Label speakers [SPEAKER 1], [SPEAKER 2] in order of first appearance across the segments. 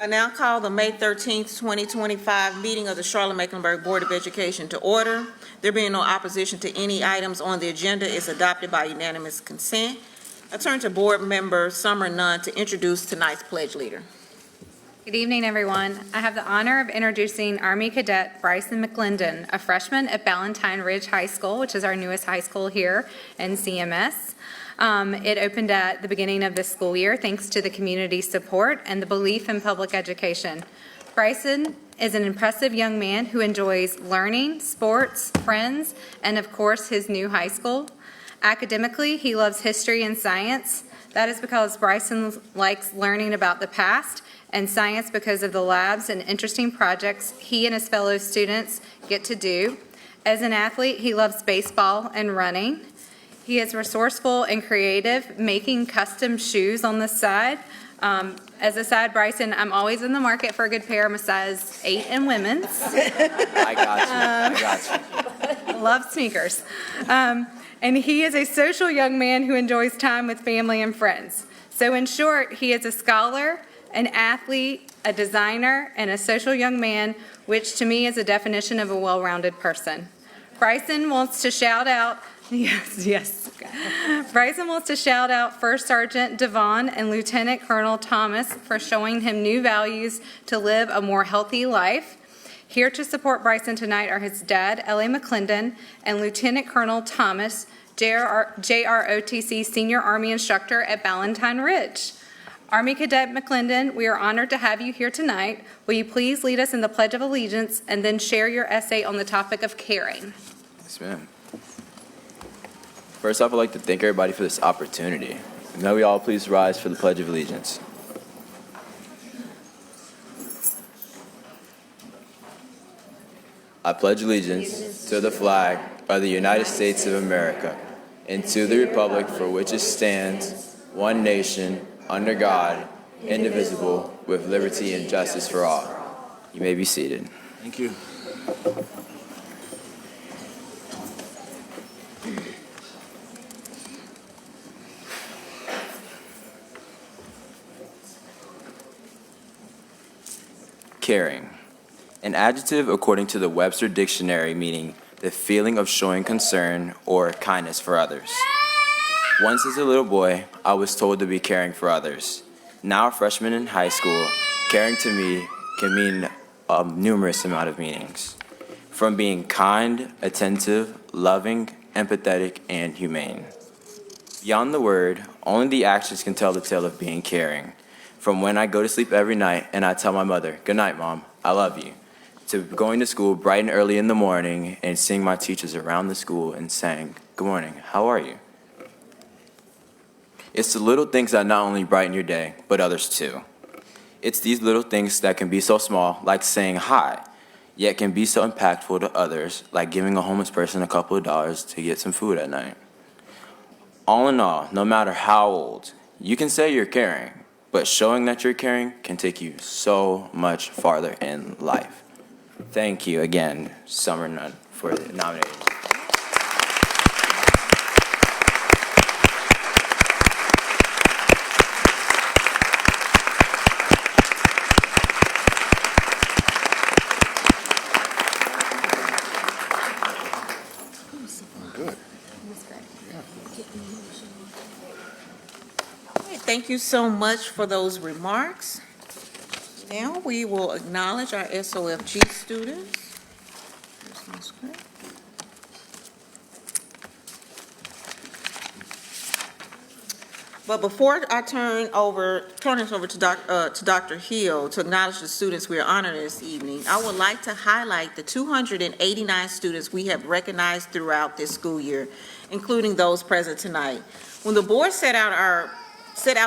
[SPEAKER 1] I now call the May 13th, 2025 meeting of the Charlotte-Mecklenburg Board of Education to order. There being no opposition to any items on the agenda is adopted by unanimous consent. I turn to Board Member Summer Nunn to introduce tonight's pledge leader.
[SPEAKER 2] Good evening, everyone. I have the honor of introducing Army Cadet Bryson McClendon, a freshman at Ballantyne Ridge High School, which is our newest high school here in CMS. It opened at the beginning of this school year thanks to the community support and the belief in public education. Bryson is an impressive young man who enjoys learning, sports, friends, and of course his new high school. Academically, he loves history and science. That is because Bryson likes learning about the past, and science because of the labs and interesting projects he and his fellow students get to do. As an athlete, he loves baseball and running. He is resourceful and creative, making custom shoes on the side. As a side, Bryson, I'm always in the market for a good pair. I'm a size 8 in women's.
[SPEAKER 3] I got you.
[SPEAKER 2] Love sneakers. And he is a social young man who enjoys time with family and friends. So in short, he is a scholar, an athlete, a designer, and a social young man, which to me is a definition of a well-rounded person. Bryson wants to shout out, yes. Bryson wants to shout out First Sergeant Devon and Lieutenant Colonel Thomas for showing him new values to live a more healthy life. Here to support Bryson tonight are his dad, L.A. McClendon, and Lieutenant Colonel Thomas, JROTC Senior Army Instructor at Ballantyne Ridge. Army Cadet McClendon, we are honored to have you here tonight. Will you please lead us in the Pledge of Allegiance and then share your essay on the topic of caring?
[SPEAKER 3] Yes, ma'am. First off, I'd like to thank everybody for this opportunity. May we all please rise for the Pledge of Allegiance. I pledge allegiance to the flag of the United States of America and to the republic for which it stands, one nation, under God, indivisible, with liberty and justice for all. You may be seated.
[SPEAKER 4] Thank you.
[SPEAKER 3] Caring. An adjective according to the Webster Dictionary meaning the feeling of showing concern or kindness for others. Once as a little boy, I was told to be caring for others. Now a freshman in high school, caring to me can mean a numerous amount of meanings. From being kind, attentive, loving, empathetic, and humane. Beyond the word, only the actions can tell the tale of being caring. From when I go to sleep every night and I tell my mother, "Good night, Mom, I love you," to going to school bright and early in the morning and seeing my teachers around the school and saying, "Good morning, how are you?" It's the little things that not only brighten your day, but others too. It's these little things that can be so small, like saying hi, yet can be so impactful to others, like giving a homeless person a couple of dollars to get some food at night. All in all, no matter how old, you can say you're caring, but showing that you're caring can take you so much farther in life. Thank you again, Summer Nunn, for the nomination.
[SPEAKER 4] Good.
[SPEAKER 1] Thank you so much for those remarks. Now we will acknowledge our SOFG students. Here's my script. But before I turn it over to Dr. Hill to acknowledge the students we are honoring this evening, I would like to highlight the 289 students we have recognized throughout this school year, including those present tonight. When the board set out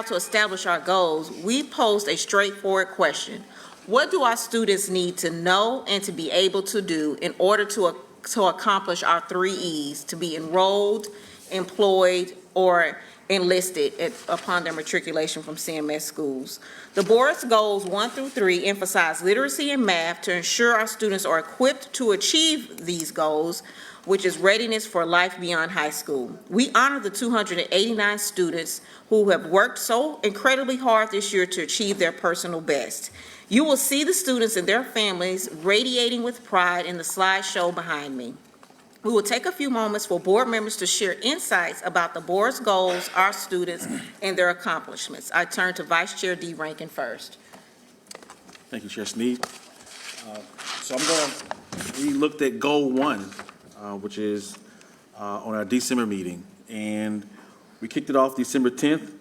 [SPEAKER 1] to establish our goals, we posed a straightforward question. What do our students need to know and to be able to do in order to accomplish our 3 E's, to be enrolled, employed, or enlisted upon their matriculation from CMS schools? The board's goals 1 through 3 emphasize literacy and math to ensure our students are equipped to achieve these goals, which is readiness for life beyond high school. We honor the 289 students who have worked so incredibly hard this year to achieve their personal best. You will see the students and their families radiating with pride in the slideshow behind me. We will take a few moments for board members to share insights about the board's goals, our students, and their accomplishments. I turn to Vice Chair D. Rankin first.
[SPEAKER 4] Thank you, Chair Sneed. We looked at goal 1, which is on our December meeting, and we kicked it off December 10th,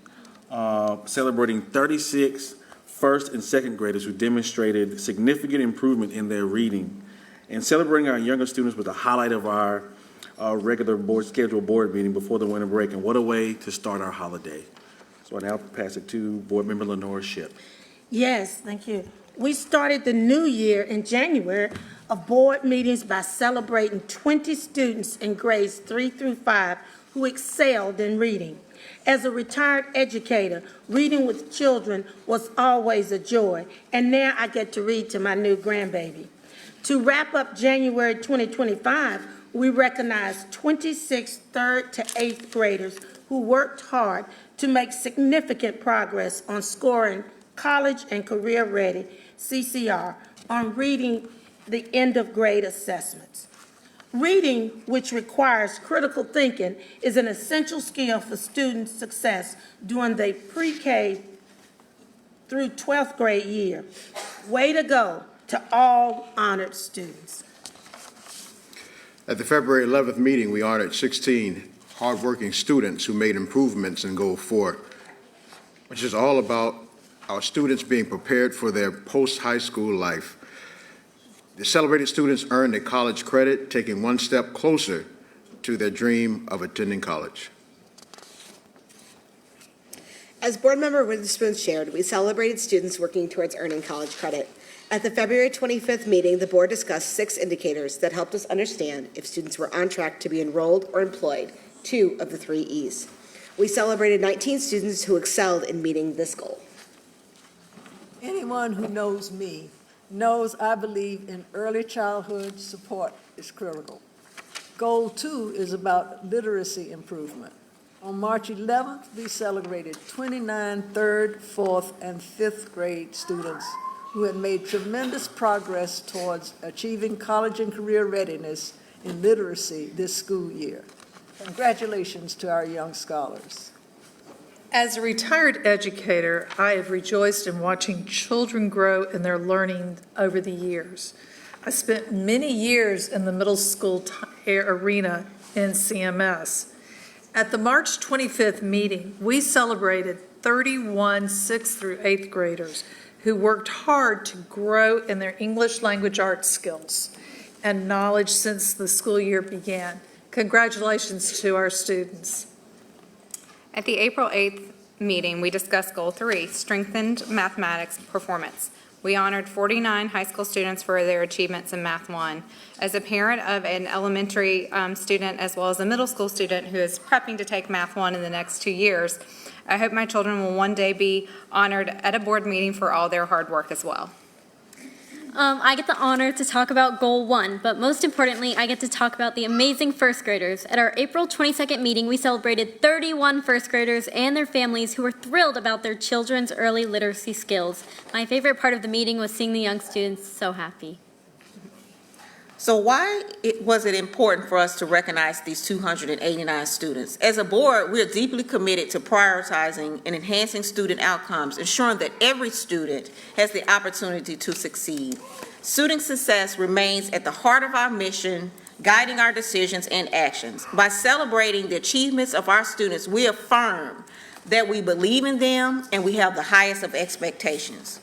[SPEAKER 4] celebrating 36 first and second graders who demonstrated significant improvement in their reading, and celebrating our younger students was the highlight of our regular scheduled board meeting before the winter break, and what a way to start our holiday. So I now pass it to Board Member Lenora Shipp.
[SPEAKER 5] Yes, thank you. We started the new year in January of board meetings by celebrating 20 students in grades 3 through 5 who excelled in reading. As a retired educator, reading with children was always a joy, and now I get to read to my new grandbaby. To wrap up January 2025, we recognize 26 3rd to 8th graders who worked hard to make significant progress on scoring college and career ready CCR on reading the end of grade assessments. Reading, which requires critical thinking, is an essential skill for student success during the pre-K through 12th grade year. Way to go to all honored students.
[SPEAKER 6] At the February 11th meeting, we honored 16 hardworking students who made improvements in Goal 4, which is all about our students being prepared for their post-high school life. The celebrated students earned a college credit, taking one step closer to their dream of attending college.
[SPEAKER 7] As Board Member Witherspoon shared, we celebrated students working towards earning college credit. At the February 25th meeting, the board discussed 6 indicators that helped us understand if students were on track to be enrolled or employed, 2 of the 3 E's. We celebrated 19 students who excelled in meeting this goal.
[SPEAKER 8] Anyone who knows me knows I believe in early childhood support is critical. Goal 2 is about literacy improvement. On March 11th, we celebrated 29 3rd, 4th, and 5th grade students who had made tremendous progress towards achieving college and career readiness in literacy this school year. Congratulations to our young scholars.
[SPEAKER 9] As a retired educator, I have rejoiced in watching children grow in their learning over the years. I spent many years in the middle school arena in CMS. At the March 25th meeting, we celebrated 31 6th through 8th graders who worked hard to grow in their English language arts skills and knowledge since the school year began. Congratulations to our students.
[SPEAKER 2] At the April 8th meeting, we discussed Goal 3, strengthened mathematics performance. We honored 49 high school students for their achievements in Math 1. As a parent of an elementary student as well as a middle school student who is prepping to take Math 1 in the next 2 years, I hope my children will one day be honored at a board meeting for all their hard work as well.
[SPEAKER 10] I get the honor to talk about Goal 1, but most importantly, I get to talk about the amazing first graders. At our April 22nd meeting, we celebrated 31 first graders and their families who were thrilled about their children's early literacy skills. My favorite part of the meeting was seeing the young students so happy.
[SPEAKER 1] So why was it important for us to recognize these 289 students? As a board, we are deeply committed to prioritizing and enhancing student outcomes, ensuring that every student has the opportunity to succeed. Student success remains at the heart of our mission, guiding our decisions and actions. By celebrating the achievements of our students, we affirm that we believe in them and we have the highest of expectations.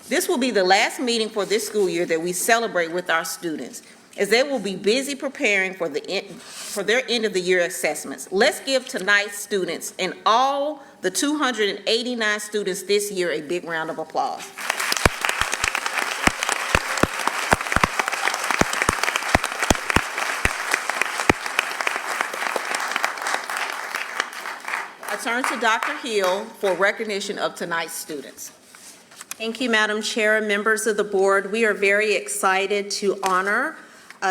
[SPEAKER 1] This will be the last meeting for this school year that we celebrate with our students, as they will be busy preparing for their end of the year assessments. Let's give tonight's students and all the 289 students this year a big round of applause. I turn to Dr. Hill for recognition of tonight's students.
[SPEAKER 11] Thank you, Madam Chair and members of the board. We are very excited to honor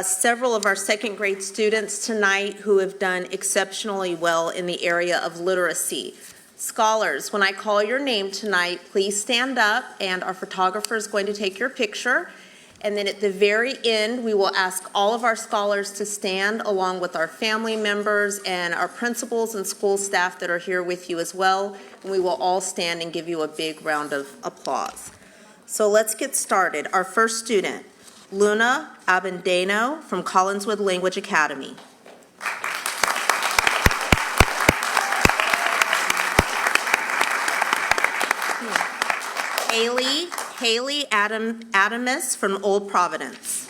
[SPEAKER 11] several of our second grade students tonight who have done exceptionally well in the area of literacy. Scholars, when I call your name tonight, please stand up, and our photographer is going to take your picture. And then at the very end, we will ask all of our scholars to stand along with our family members and our principals and school staff that are here with you as well. And we will all stand and give you a big round of applause. So let's get started. Our first student, Luna Abendano from Collinswood Language Academy. Haley Adamus from Old Providence.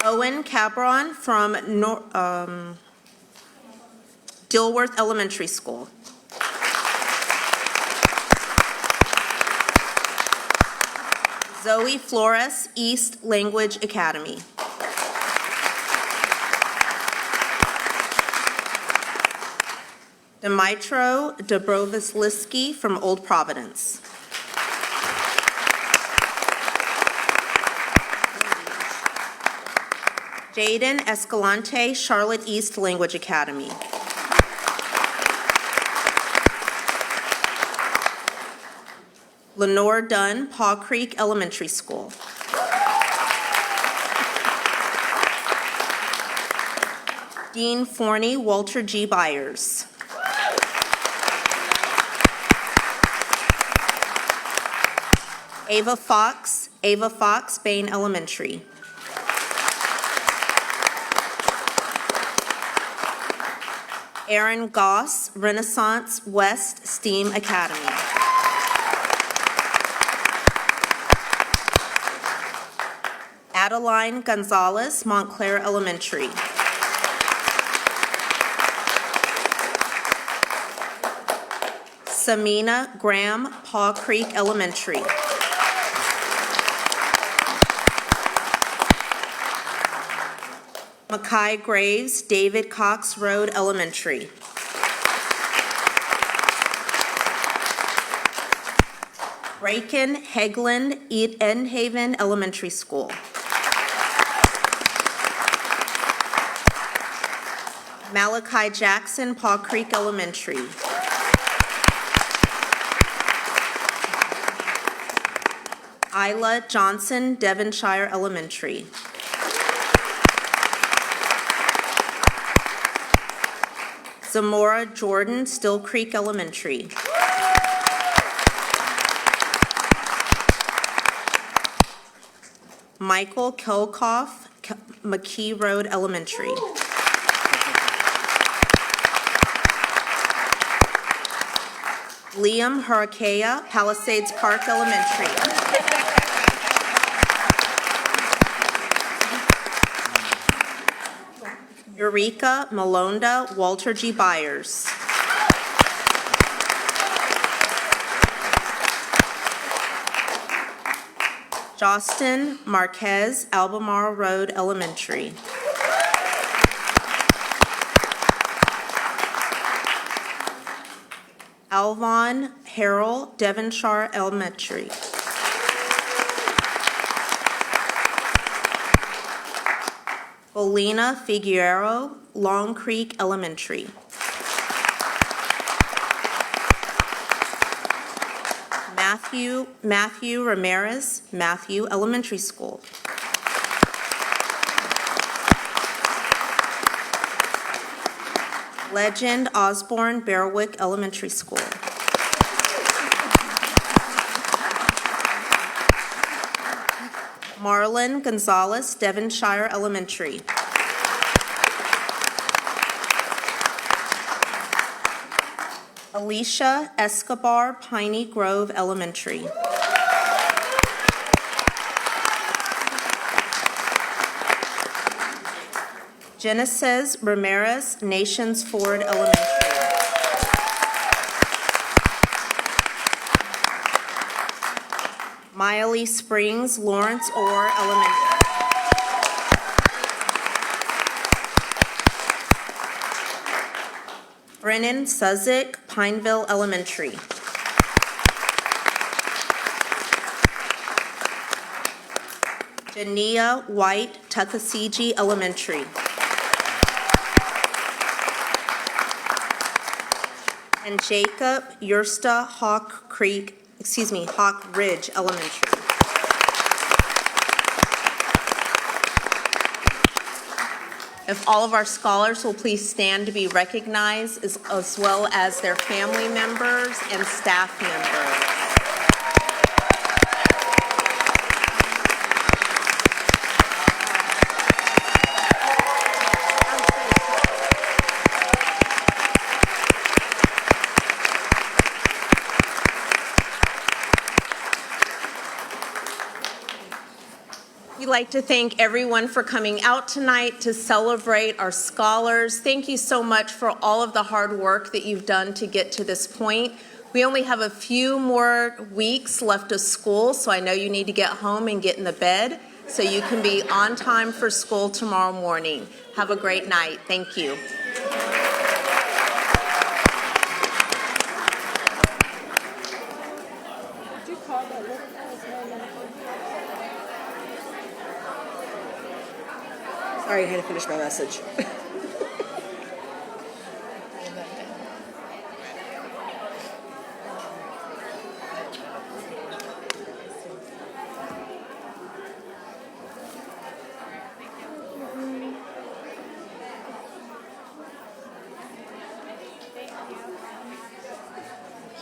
[SPEAKER 11] Owen Cabron from Dilworth Elementary School. Zoe Flores, East Language Academy. Demitro Dobrovis-Liski from Old Providence. Jaden Escalante, Charlotte East Language Academy. Lenore Dunn, Paw Creek Elementary School. Dean Forney, Walter G. Byers. Ava Fox, Bain Elementary. Aaron Goss, Renaissance West STEAM Academy. Adeline Gonzalez, Montclair Elementary. Samina Graham, Paw Creek Elementary. Mackay Graves, David Cox Road Elementary. Braken Hegland, Edhaven Elementary School. Malachi Jackson, Paw Creek Elementary. Isla Johnson, Devonshire Elementary. Zamora Jordan, Still Creek Elementary. Michael Kelkoff, McKee Road Elementary. Liam Harakea, Palisades Park Elementary. Eureka Malonda, Walter G. Byers. Justin Marquez, Albemarle Road Elementary. Alvon Harrell, Devonshire Elementary. Bolina Figueroa, Long Creek Elementary. Matthew Ramirez, Matthew Elementary School. Legend Osborne, Berwick Elementary School. Marlon Gonzalez, Devonshire Elementary. Alicia Escobar, Piney Grove Elementary. Genesis Ramirez, Nations Ford Elementary. Miley Springs, Lawrence Orr Elementary. Brennan Suzik, Pineville Elementary. Jania White, Tuckasegee Elementary. and Jacob Yersta Hawk Ridge Elementary. If all of our scholars will please stand to be recognized, as well as their family members and staff members. We'd like to thank everyone for coming out tonight to celebrate our scholars. Thank you so much for all of the hard work that you've done to get to this point. We only have a few more weeks left of school, so I know you need to get home and get in the bed so you can be on time for school tomorrow morning. Have a great night. Thank you. Sorry, I had to finish my message.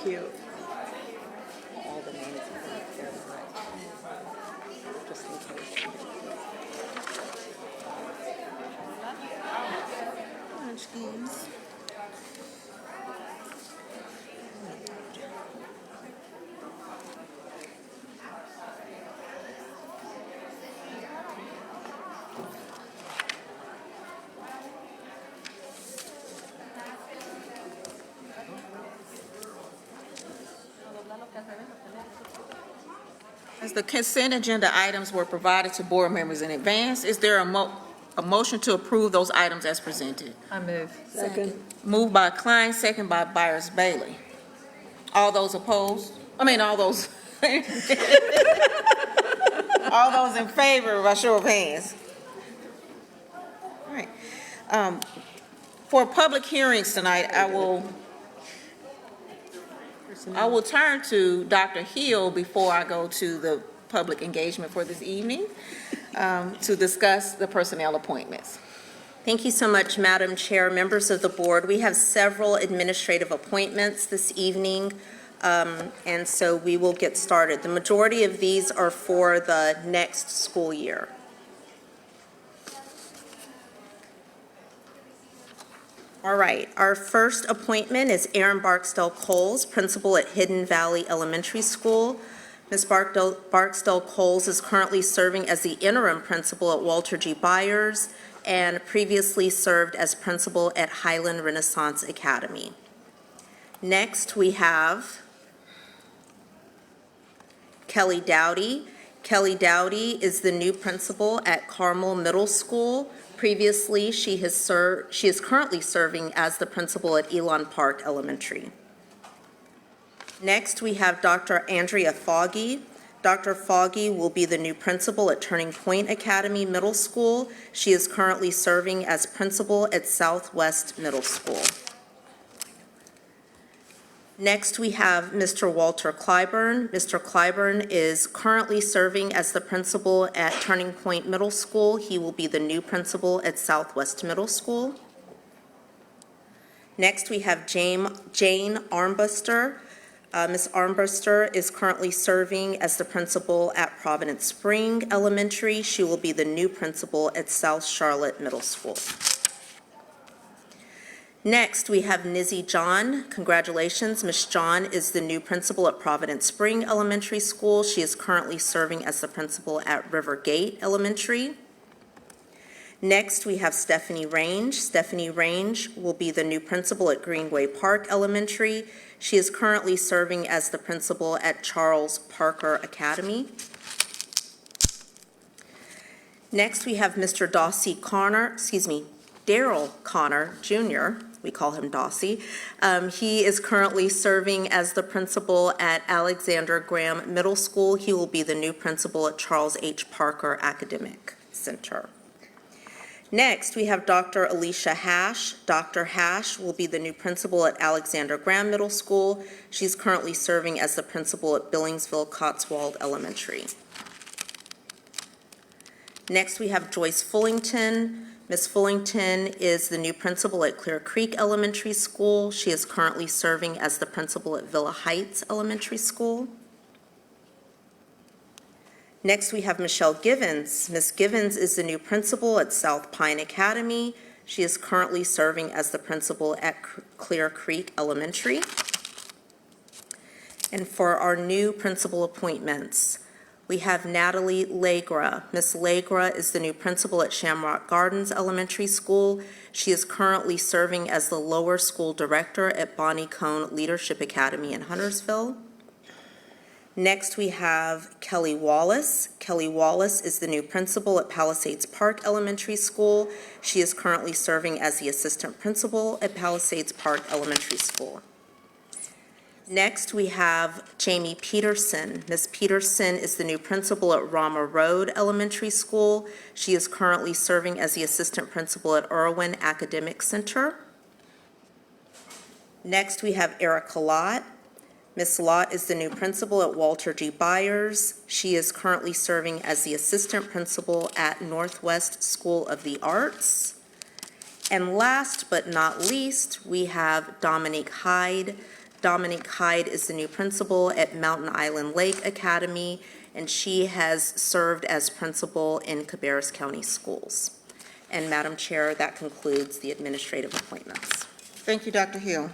[SPEAKER 11] Cute. All the names just in case. Munchkins.
[SPEAKER 1] As the consent agenda items were provided to board members in advance, is there a motion to approve those items as presented?
[SPEAKER 9] I move.
[SPEAKER 8] Second.
[SPEAKER 1] Moved by Klein, second by Byers Bailey. All those opposed? All those. All those in favor by show of hands. All right. For public hearings tonight, I will turn to Dr. Hill before I go to the public engagement for this evening to discuss the personnel appointments.
[SPEAKER 11] Thank you so much, Madam Chair, members of the board. We have several administrative appointments this evening, and so we will get started. The majority of these are for the next school year. All right, our first appointment is Erin Barksdale Coles, principal at Hidden Valley Elementary School. Ms. Barksdale Coles is currently serving as the interim principal at Walter G. Byers and previously served as principal at Highland Renaissance Academy. Next, we have Kelly Dowdy. Kelly Dowdy is the new principal at Carmel Middle School. Previously, she is currently serving as the principal at Elon Park Elementary. Next, we have Dr. Andrea Foggy. Dr. Foggy will be the new principal at Turning Point Academy Middle School. She is currently serving as principal at Southwest Middle School. Next, we have Mr. Walter Clyburn. Mr. Clyburn is currently serving as the principal at Turning Point Middle School. He will be the new principal at Southwest Middle School. Next, we have Jane Armbuster. Ms. Armbuster is currently serving as the principal at Providence Spring Elementary. She will be the new principal at South Charlotte Middle School. Next, we have Nizzy John. Congratulations, Ms. John is the new principal at Providence Spring Elementary School. She is currently serving as the principal at River Gate Elementary. Next, we have Stephanie Range. Stephanie Range will be the new principal at Greenway Park Elementary. She is currently serving as the principal at Charles Parker Academy. Next, we have Mr. Daryl Connor Jr. We call him Dossie. He is currently serving as the principal at Alexander Graham Middle School. He will be the new principal at Charles H. Parker Academic Center. Next, we have Dr. Alicia Hash. Dr. Hash will be the new principal at Alexander Graham Middle School. She's currently serving as the principal at Billingsville Cotswold Elementary. Next, we have Joyce Fullington. Ms. Fullington is the new principal at Clear Creek Elementary School. She is currently serving as the principal at Villa Heights Elementary School. Next, we have Michelle Givens. Ms. Givens is the new principal at South Pine Academy. She is currently serving as the principal at Clear Creek Elementary. And for our new principal appointments, we have Natalie Legra. Ms. Legra is the new principal at Shamrock Gardens Elementary School. She is currently serving as the lower school director at Bonnie Cone Leadership Academy in Huntersville. Next, we have Kelly Wallace. Kelly Wallace is the new principal at Palisades Park Elementary School. She is currently serving as the assistant principal at Palisades Park Elementary School. Next, we have Jamie Peterson. Ms. Peterson is the new principal at Rama Road Elementary School. She is currently serving as the assistant principal at Irwin Academic Center. Next, we have Erica Lott. Ms. Lott is the new principal at Walter G. Byers. She is currently serving as the assistant principal at Northwest School of the Arts. And last but not least, we have Dominique Hyde. Dominique Hyde is the new principal at Mountain Island Lake Academy, and she has served as principal in Cabarrus County Schools. And Madam Chair, that concludes the administrative appointments.
[SPEAKER 1] Thank you, Dr. Hill.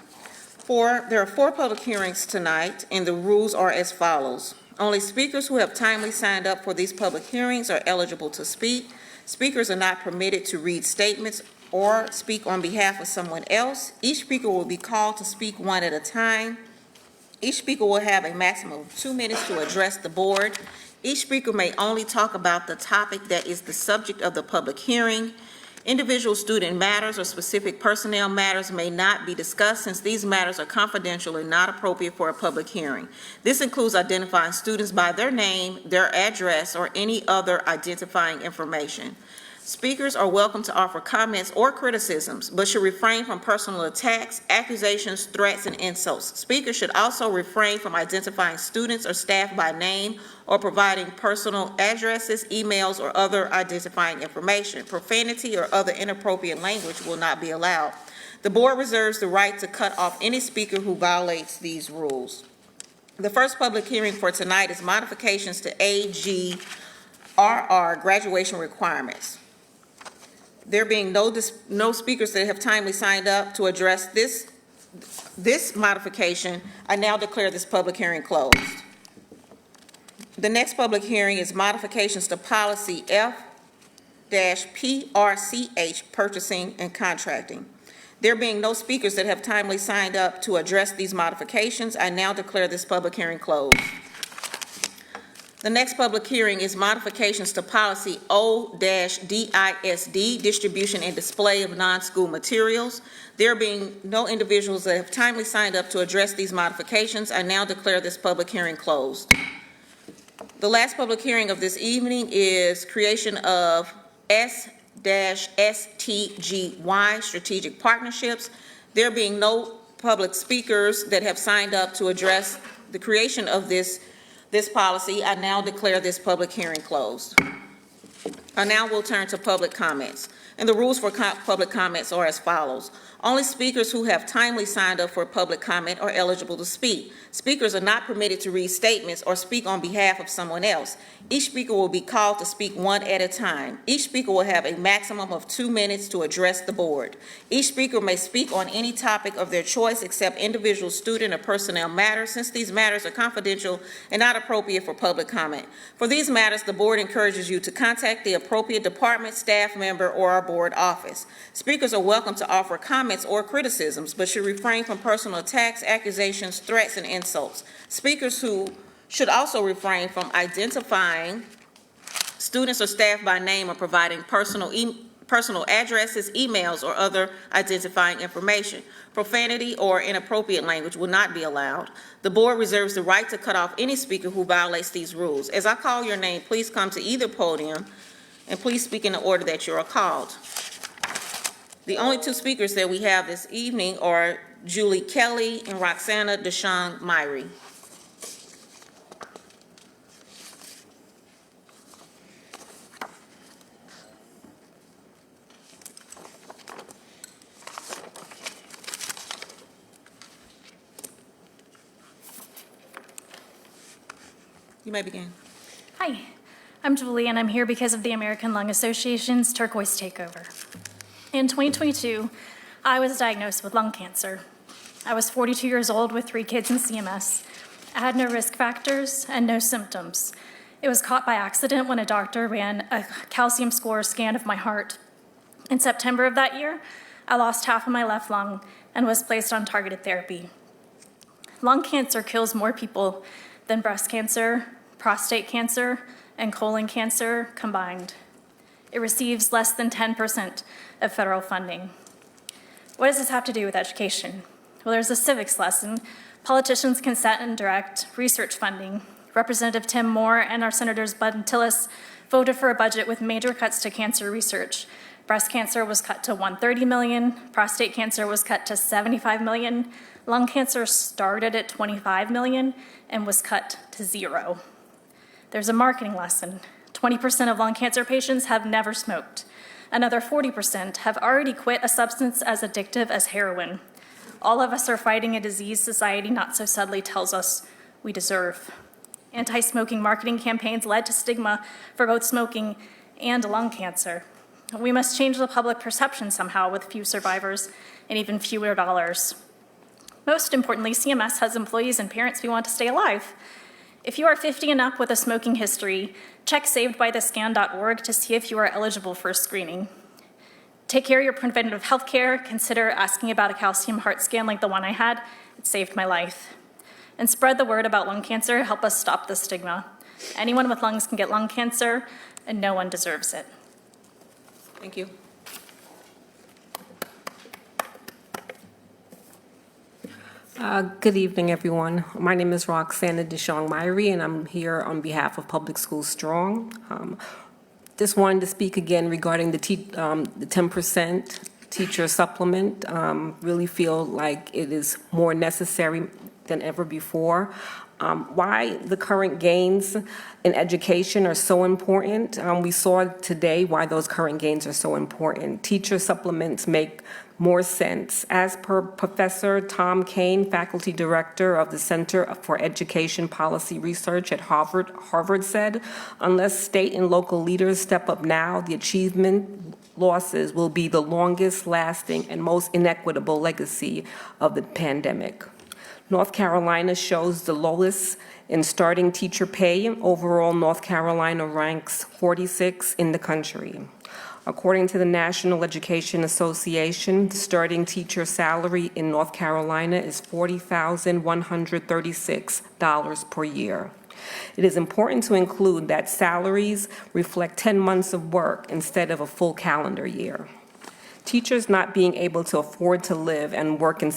[SPEAKER 1] There are 4 public hearings tonight, and the rules are as follows. Only speakers who have timely signed up for these public hearings are eligible to speak. Speakers are not permitted to read statements or speak on behalf of someone else. Each speaker will be called to speak one at a time. Each speaker will have a maximum of 2 minutes to address the board. Each speaker may only talk about the topic that is the subject of the public hearing. Individual student matters or specific personnel matters may not be discussed since these matters are confidential and not appropriate for a public hearing. This includes identifying students by their name, their address, or any other identifying information. Speakers are welcome to offer comments or criticisms, but should refrain from personal attacks, accusations, threats, and insults. Speakers should also refrain from identifying students or staff by name or providing personal addresses, emails, or other identifying information. Profanity or other inappropriate language will not be allowed. The board reserves the right to cut off any speaker who violates these rules. The first public hearing for tonight is modifications to AGRR graduation requirements. There being no speakers that have timely signed up to address this modification, I now declare this public hearing closed. The next public hearing is modifications to policy F-PRCH, purchasing and contracting. There being no speakers that have timely signed up to address these modifications, I now declare this public hearing closed. The next public hearing is modifications to policy O-DISD, distribution and display of non-school materials. There being no individuals that have timely signed up to address these modifications, I now declare this public hearing closed. The last public hearing of this evening is creation of S-STGY, strategic partnerships. There being no public speakers that have signed up to address the creation of this policy, I now declare this public hearing closed. I now will turn to public comments. And the rules for public comments are as follows. Only speakers who have timely signed up for public comment are eligible to speak. Speakers are not permitted to read statements or speak on behalf of someone else. Each speaker will be called to speak one at a time. Each speaker will have a maximum of 2 minutes to address the board. Each speaker may speak on any topic of their choice except individual student or personnel matters, since these matters are confidential and not appropriate for public comment. For these matters, the board encourages you to contact the appropriate department, staff member, or our board office. Speakers are welcome to offer comments or criticisms, but should refrain from personal attacks, accusations, threats, and insults. Speakers who should also refrain from identifying students or staff by name or providing personal addresses, emails, or other identifying information. Profanity or inappropriate language will not be allowed. The board reserves the right to cut off any speaker who violates these rules. As I call your name, please come to either podium and please speak in the order that you are called. The only two speakers that we have this evening are Julie Kelly and Roxana Deshawn Myrie. You may begin.
[SPEAKER 12] Hi, I'm Julie, and I'm here because of the American Lung Association's Turquoise Takeover. In 2022, I was diagnosed with lung cancer. I was 42 years old with 3 kids in CMS. I had no risk factors and no symptoms. It was caught by accident when a doctor ran a calcium score scan of my heart. In September of that year, I lost half of my left lung and was placed on targeted therapy. Lung cancer kills more people than breast cancer, prostate cancer, and colon cancer combined. It receives less than 10% of federal funding. What does this have to do with education? Well, there's a civics lesson. Politicians can set and direct research funding. Representative Tim Moore and our Senators Bud and Tillis voted for a budget with major cuts to cancer research. Breast cancer was cut to $130 million, prostate cancer was cut to $75 million, lung cancer started at $25 million and was cut to 0. There's a marketing lesson. 20% of lung cancer patients have never smoked. Another 40% have already quit a substance as addictive as heroin. All of us are fighting a disease society not so subtly tells us we deserve. Anti-smoking marketing campaigns led to stigma for both smoking and lung cancer. We must change the public perception somehow with few survivors and even fewer dollars. Most importantly, CMS has employees and parents who want to stay alive. If you are 50 and up with a smoking history, check savedbythescan.org to see if you are eligible for a screening. Take care of your preventative health care. Consider asking about a calcium heart scan like the one I had. It saved my life. And spread the word about lung cancer. Help us stop the stigma. Anyone with lungs can get lung cancer, and no one deserves it.
[SPEAKER 1] Thank you.
[SPEAKER 13] Good evening, everyone. My name is Roxana Deshawn Myrie, and I'm here on behalf of Public Schools Strong. Just wanted to speak again regarding the 10% teacher supplement. Really feel like it is more necessary than ever before. Why the current gains in education are so important. We saw today why those current gains are so important. Teacher supplements make more sense. As per Professor Tom Kane, Faculty Director of the Center for Education Policy Research at Harvard said, unless state and local leaders step up now, the achievement losses will be the longest lasting and most inequitable legacy of the pandemic. North Carolina shows the lowest in starting teacher pay. Overall, North Carolina ranks 46 in the country. According to the National Education Association, the starting teacher salary in North Carolina is $40,136 per year. It is important to include that salaries reflect 10 months of work instead of a full calendar year. Teachers not being able to afford to live and work in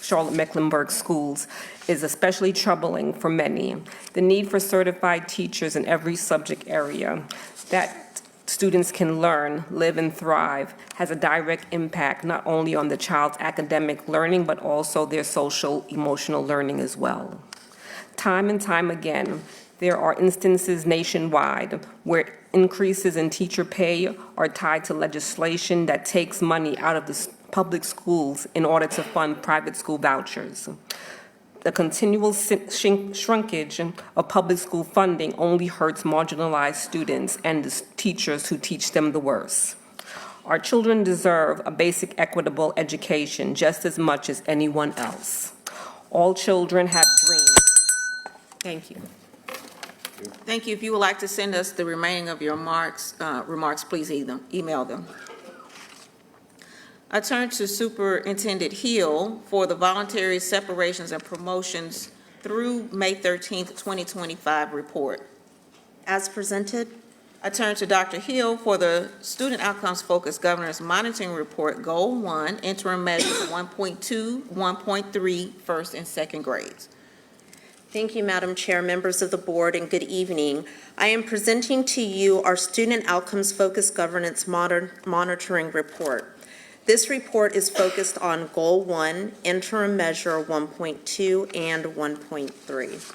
[SPEAKER 13] Charlotte-Mecklenburg schools is especially troubling for many. The need for certified teachers in every subject area that students can learn, live, and thrive has a direct impact not only on the child's academic learning, but also their social, emotional learning as well. Time and time again, there are instances nationwide where increases in teacher pay are tied to legislation that takes money out of the public schools in order to fund private school vouchers. The continual shrinkage of public school funding only hurts marginalized students and the teachers who teach them the worst. Our children deserve a basic equitable education just as much as anyone else. All children have dreams. Thank you.
[SPEAKER 1] Thank you. If you would like to send us the remaining of your remarks, please email them. I turn to Superintendent Hill for the voluntary separations and promotions through May 13th, 2025 report.
[SPEAKER 11] As presented.
[SPEAKER 1] I turn to Dr. Hill for the Student Outcomes Focused Governance Monitoring Report, Goal 1, Interim Measures 1.2, 1.3, first and second grades.
[SPEAKER 11] Thank you, Madam Chair, members of the board, and good evening. I am presenting to you our Student Outcomes Focused Governance Monitoring Report. This report is focused on Goal 1, Interim Measure 1.2 and 1.3.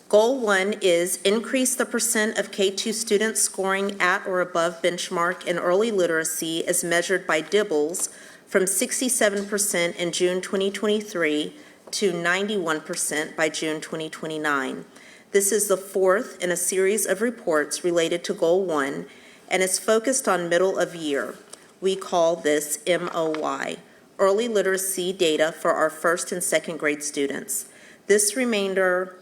[SPEAKER 11] Goal 1 is increase the percent of K-2 students scoring at or above benchmark in early literacy as measured by DIBELS from 67% in June 2023 to 91% by June 2029. This is the fourth in a series of reports related to Goal 1 and is focused on middle of year. We call this MOY, Early Literacy Data for our first and second grade students. This remainder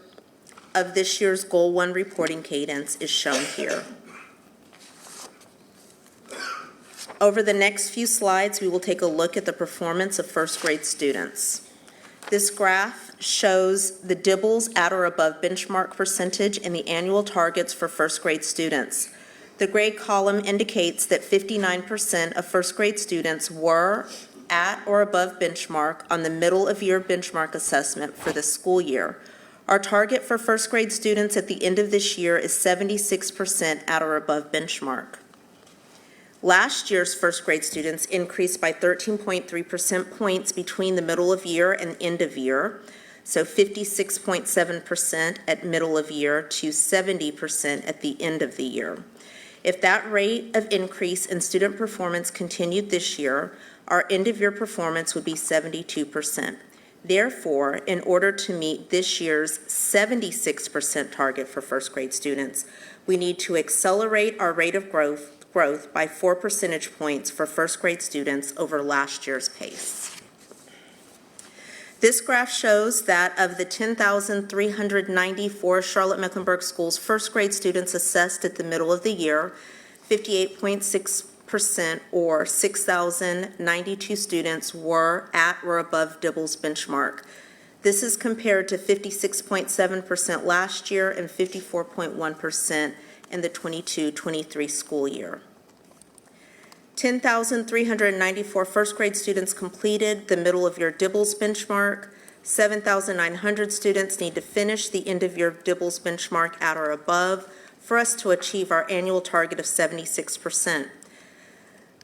[SPEAKER 11] of this year's Goal 1 reporting cadence is shown here. Over the next few slides, we will take a look at the performance of first grade students. This graph shows the DIBELS at or above benchmark percentage and the annual targets for first grade students. The gray column indicates that 59% of first grade students were at or above benchmark on the middle of year benchmark assessment for this school year. Our target for first grade students at the end of this year is 76% at or above benchmark. Last year's first grade students increased by 13.3% points between the middle of year and end of year, so 56.7% at middle of year to 70% at the end of the year. If that rate of increase in student performance continued this year, our end of year performance would be 72%. Therefore, in order to meet this year's 76% target for first grade students, we need to accelerate our rate of growth by 4 percentage points for first grade students over last year's pace. This graph shows that of the 10,394 Charlotte-Mecklenburg schools first grade students assessed at the middle of the year, 58.6% or 6,092 students were at or above DIBELS benchmark. This is compared to 56.7% last year and 54.1% in the 22-23 school year. 10,394 first grade students completed the middle of year DIBELS benchmark. 7,900 students need to finish the end of year DIBELS benchmark at or above for us to achieve our annual target of 76%.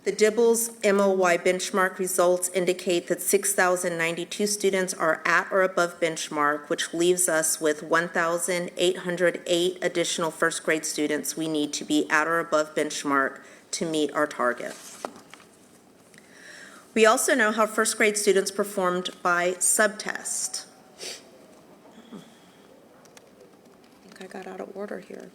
[SPEAKER 11] The DIBELS MOY benchmark results indicate that 6,092 students are at or above benchmark, which leaves us with 1,808 additional first grade students we need to be at or above benchmark to meet our target. We also know how first grade students performed by subtest. I think I got out of order here.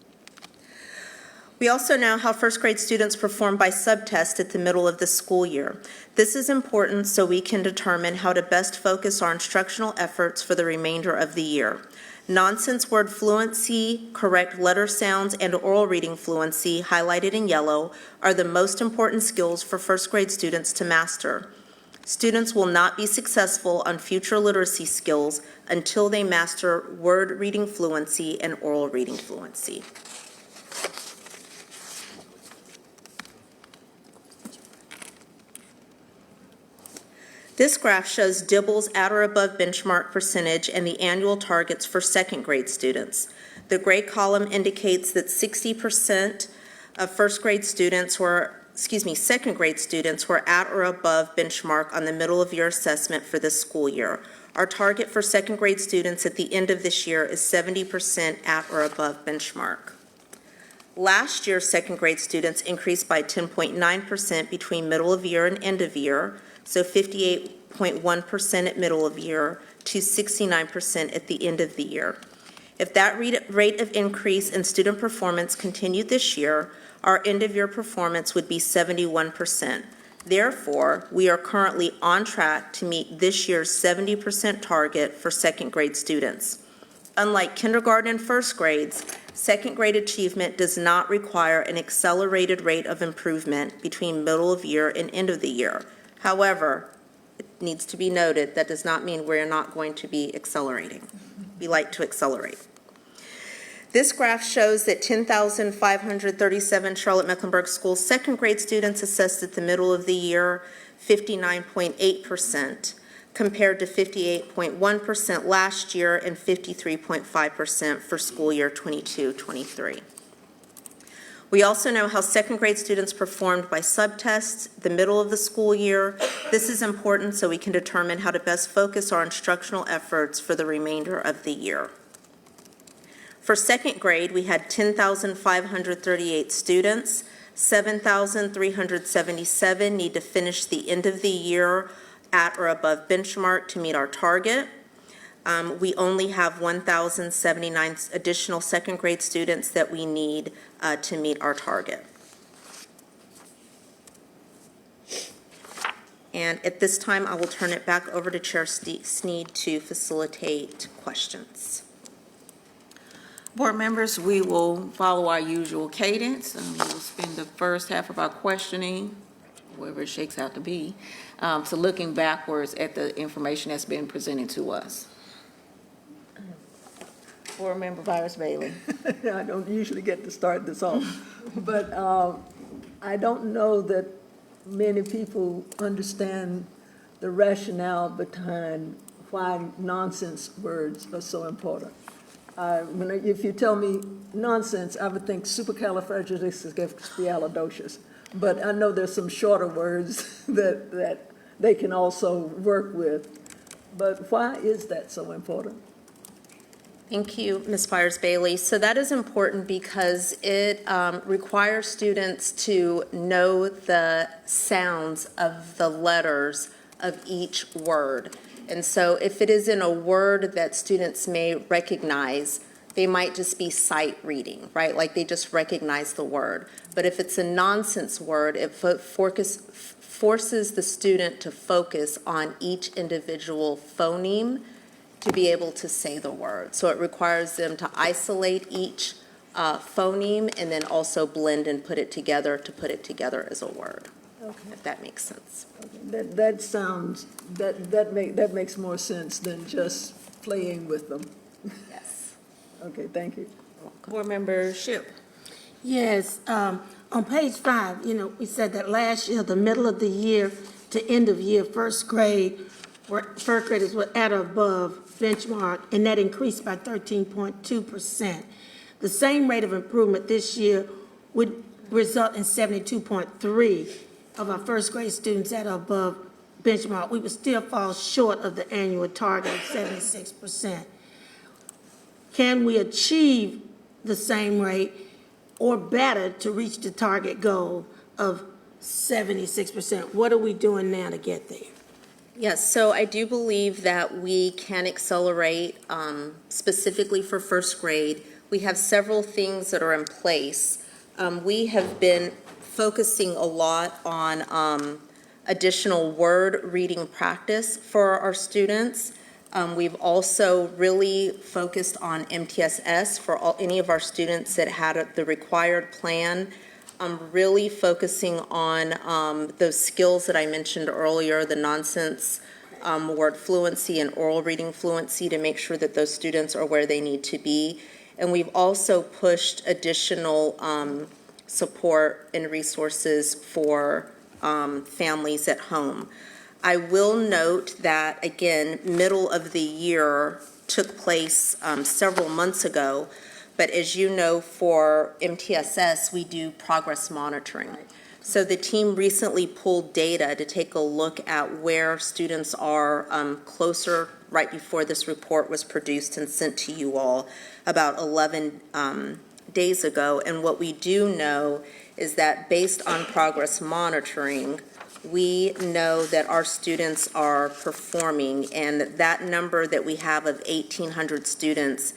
[SPEAKER 11] We also know how first grade students perform by subtest at the middle of the school year. This is important so we can determine how to best focus our instructional efforts for the remainder of the year. Nonsense word fluency, correct letter sounds, and oral reading fluency, highlighted in yellow, are the most important skills for first grade students to master. Students will not be successful on future literacy skills until they master word reading fluency and oral reading fluency. This graph shows DIBELS at or above benchmark percentage and the annual targets for second grade students. The gray column indicates that 60% of second grade students were at or above benchmark on the middle of year assessment for this school year. Our target for second grade students at the end of this year is 70% at or above benchmark. Last year's second grade students increased by 10.9% between middle of year and end of year, so 58.1% at middle of year to 69% at the end of the year. If that rate of increase in student performance continued this year, our end of year performance would be 71%. Therefore, we are currently on track to meet this year's 70% target for second grade students. Unlike kindergarten and first grades, second grade achievement does not require an accelerated rate of improvement between middle of year and end of the year. However, it needs to be noted that does not mean we're not going to be accelerating. We like to accelerate. This graph shows that 10,537 Charlotte-Mecklenburg schools second grade students assessed at the middle of the year, 59.8%, compared to 58.1% last year and 53.5% for school year 22-23. We also know how second grade students performed by subtests the middle of the school year. This is important so we can determine how to best focus our instructional efforts for the remainder of the year. For second grade, we had 10,538 students. 7,377 need to finish the end of the year at or above benchmark to meet our target. We only have 1,079 additional second grade students that we need to meet our target. And at this time, I will turn it back over to Chair Sneed to facilitate questions.
[SPEAKER 1] Board members, we will follow our usual cadence. We will spend the first half of our questioning, wherever it shakes out to be, so looking backwards at the information that's been presented to us. Board Member Virus Bailey.
[SPEAKER 8] I don't usually get to start this off, but I don't know that many people understand the rationale behind why nonsense words are so important. If you tell me nonsense, I would think supercalifragilisticexpialidocious. But I know there's some shorter words that they can also work with. But why is that so important?
[SPEAKER 11] Thank you, Ms. Byers-Bailey. So that is important because it requires students to know the sounds of the letters of each word. And so if it is in a word that students may recognize, they might just be sight reading, right? Like they just recognize the word. But if it's a nonsense word, it forces the student to focus on each individual phoneme to be able to say the word. So it requires them to isolate each phoneme and then also blend and put it together to put it together as a word. Okay. If that makes sense.
[SPEAKER 8] Okay. That makes more sense than just playing with them.
[SPEAKER 11] Yes.
[SPEAKER 8] Okay, thank you.
[SPEAKER 1] Board Member Shipp.
[SPEAKER 5] Yes, on page 5, we said that last year, the middle of the year to end of year, first graders were at or above benchmark, and that increased by 13.2%. The same rate of improvement this year would result in 72.3 of our first grade students at or above benchmark. We would still fall short of the annual target of 76%. Can we achieve the same rate or better to reach the target goal of 76%? What are we doing now to get there?
[SPEAKER 11] Yes, so I do believe that we can accelerate specifically for first grade. We have several things that are in place. We have been focusing a lot on additional word reading practice for our students. We've also really focused on MTSS for any of our students that had the required plan. Really focusing on those skills that I mentioned earlier, the nonsense word fluency and oral reading fluency, to make sure that those students are where they need to be. And we've also pushed additional support and resources for families at home. I will note that, again, middle of the year took place several months ago, but as you know, for MTSS, we do progress monitoring. So the team recently pulled data to take a look at where students are closer right before this report was produced and sent to you all about 11 days ago. And what we do know is that based on progress monitoring, we know that our students are performing, and that number that we have of 1,800 students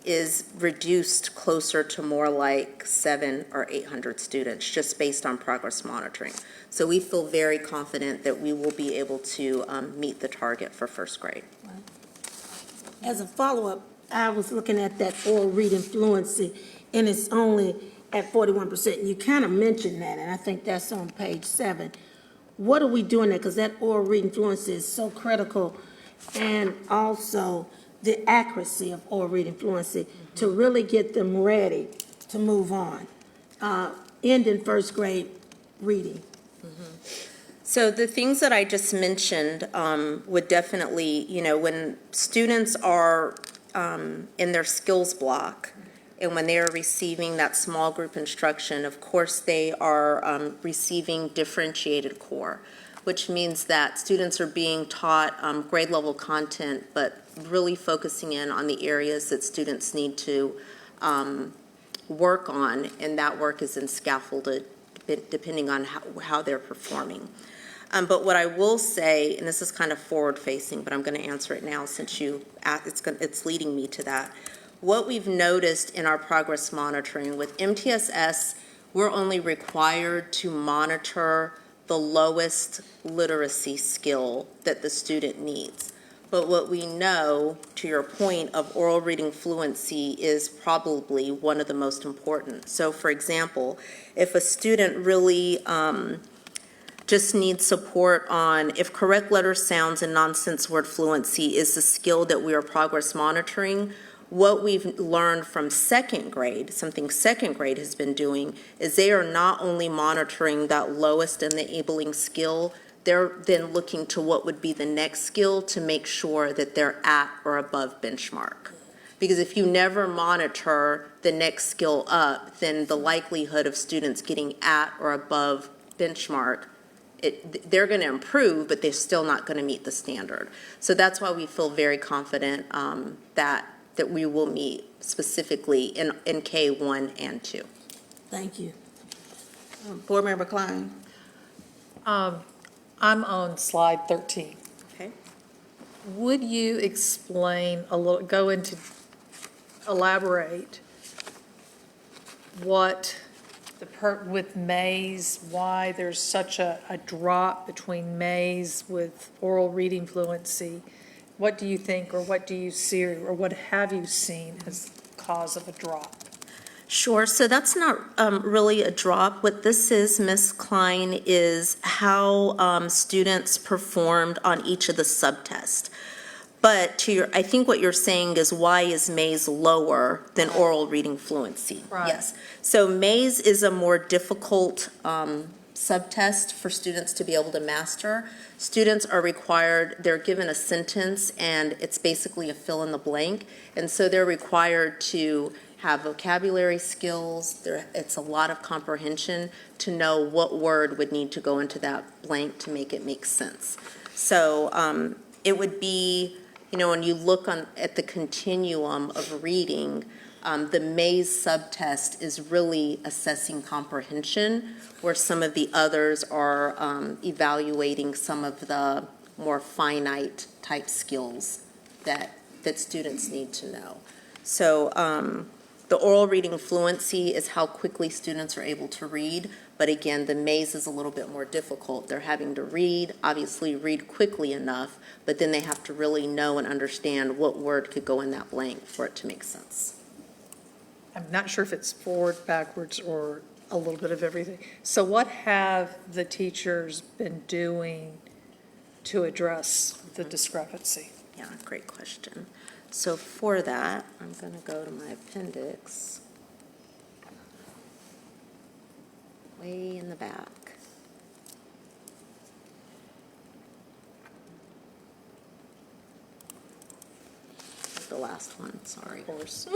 [SPEAKER 11] is reduced closer to more like 700 or 800 students, just based on progress monitoring. So we feel very confident that we will be able to meet the target for first grade.
[SPEAKER 5] As a follow-up, I was looking at that oral reading fluency, and it's only at 41%. You kind of mentioned that, and I think that's on page 7. What are we doing there? Because that oral reading fluency is so critical, and also the accuracy of oral reading fluency to really get them ready to move on. End in first grade reading.
[SPEAKER 11] So the things that I just mentioned would definitely, when students are in their skills block And when they are receiving that small group instruction, of course, they are receiving differentiated core, which means that students are being taught grade level content, but really focusing in on the areas that students need to work on, and that work is then scaffolded depending on how they're performing. But what I will say, and this is kind of forward-facing, but I'm going to answer it now since it's leading me to that. What we've noticed in our progress monitoring with MTSS, we're only required to monitor the lowest literacy skill that the student needs. But what we know, to your point, of oral reading fluency is probably one of the most important. So, for example, if a student really just needs support on if correct letter sounds and nonsense word fluency is the skill that we are progress monitoring, what we've learned from second grade, something second grade has been doing, is they are not only monitoring that lowest enabling skill, they're then looking to what would be the next skill to make sure that they're at or above benchmark. Because if you never monitor the next skill up, then the likelihood of students getting at or above benchmark, they're going to improve, but they're still not going to meet the standard. So that's why we feel very confident that we will meet specifically in K1 and 2.
[SPEAKER 5] Thank you.
[SPEAKER 1] Board Member Klein.
[SPEAKER 9] I'm on slide 13.
[SPEAKER 11] Okay.
[SPEAKER 9] Would you explain a little, elaborate what with Mays, why there's such a drop between Mays with oral reading fluency? What do you think, or what do you see, or what have you seen as the cause of a drop?
[SPEAKER 11] Sure. So that's not really a drop. What this is, Ms. Klein, is how students performed on each of the subtests. But I think what you're saying is why is Mays lower than oral reading fluency?
[SPEAKER 9] Right.
[SPEAKER 11] Yes. So Mays is a more difficult subtest for students to be able to master. Students are required, they're given a sentence, and it's basically a fill in the blank. And so they're required to have vocabulary skills. It's a lot of comprehension to know what word would need to go into that blank to make it make sense. So it would be, when you look at the continuum of reading, the Mays subtest is really assessing comprehension, where some of the others are evaluating some of the more finite type skills that students need to know. So the oral reading fluency is how quickly students are able to read, but again, the Mays is a little bit more difficult. They're having to obviously read quickly enough, but then they have to really know and understand what word could go in that blank for it to make sense.
[SPEAKER 9] I'm not sure if it's forward, backwards, or a little bit of everything. So what have the teachers been doing to address the discrepancy?
[SPEAKER 11] Yeah, great question. So for that, I'm going to go to my appendix. Way in the back. The last one, sorry.
[SPEAKER 9] Of course.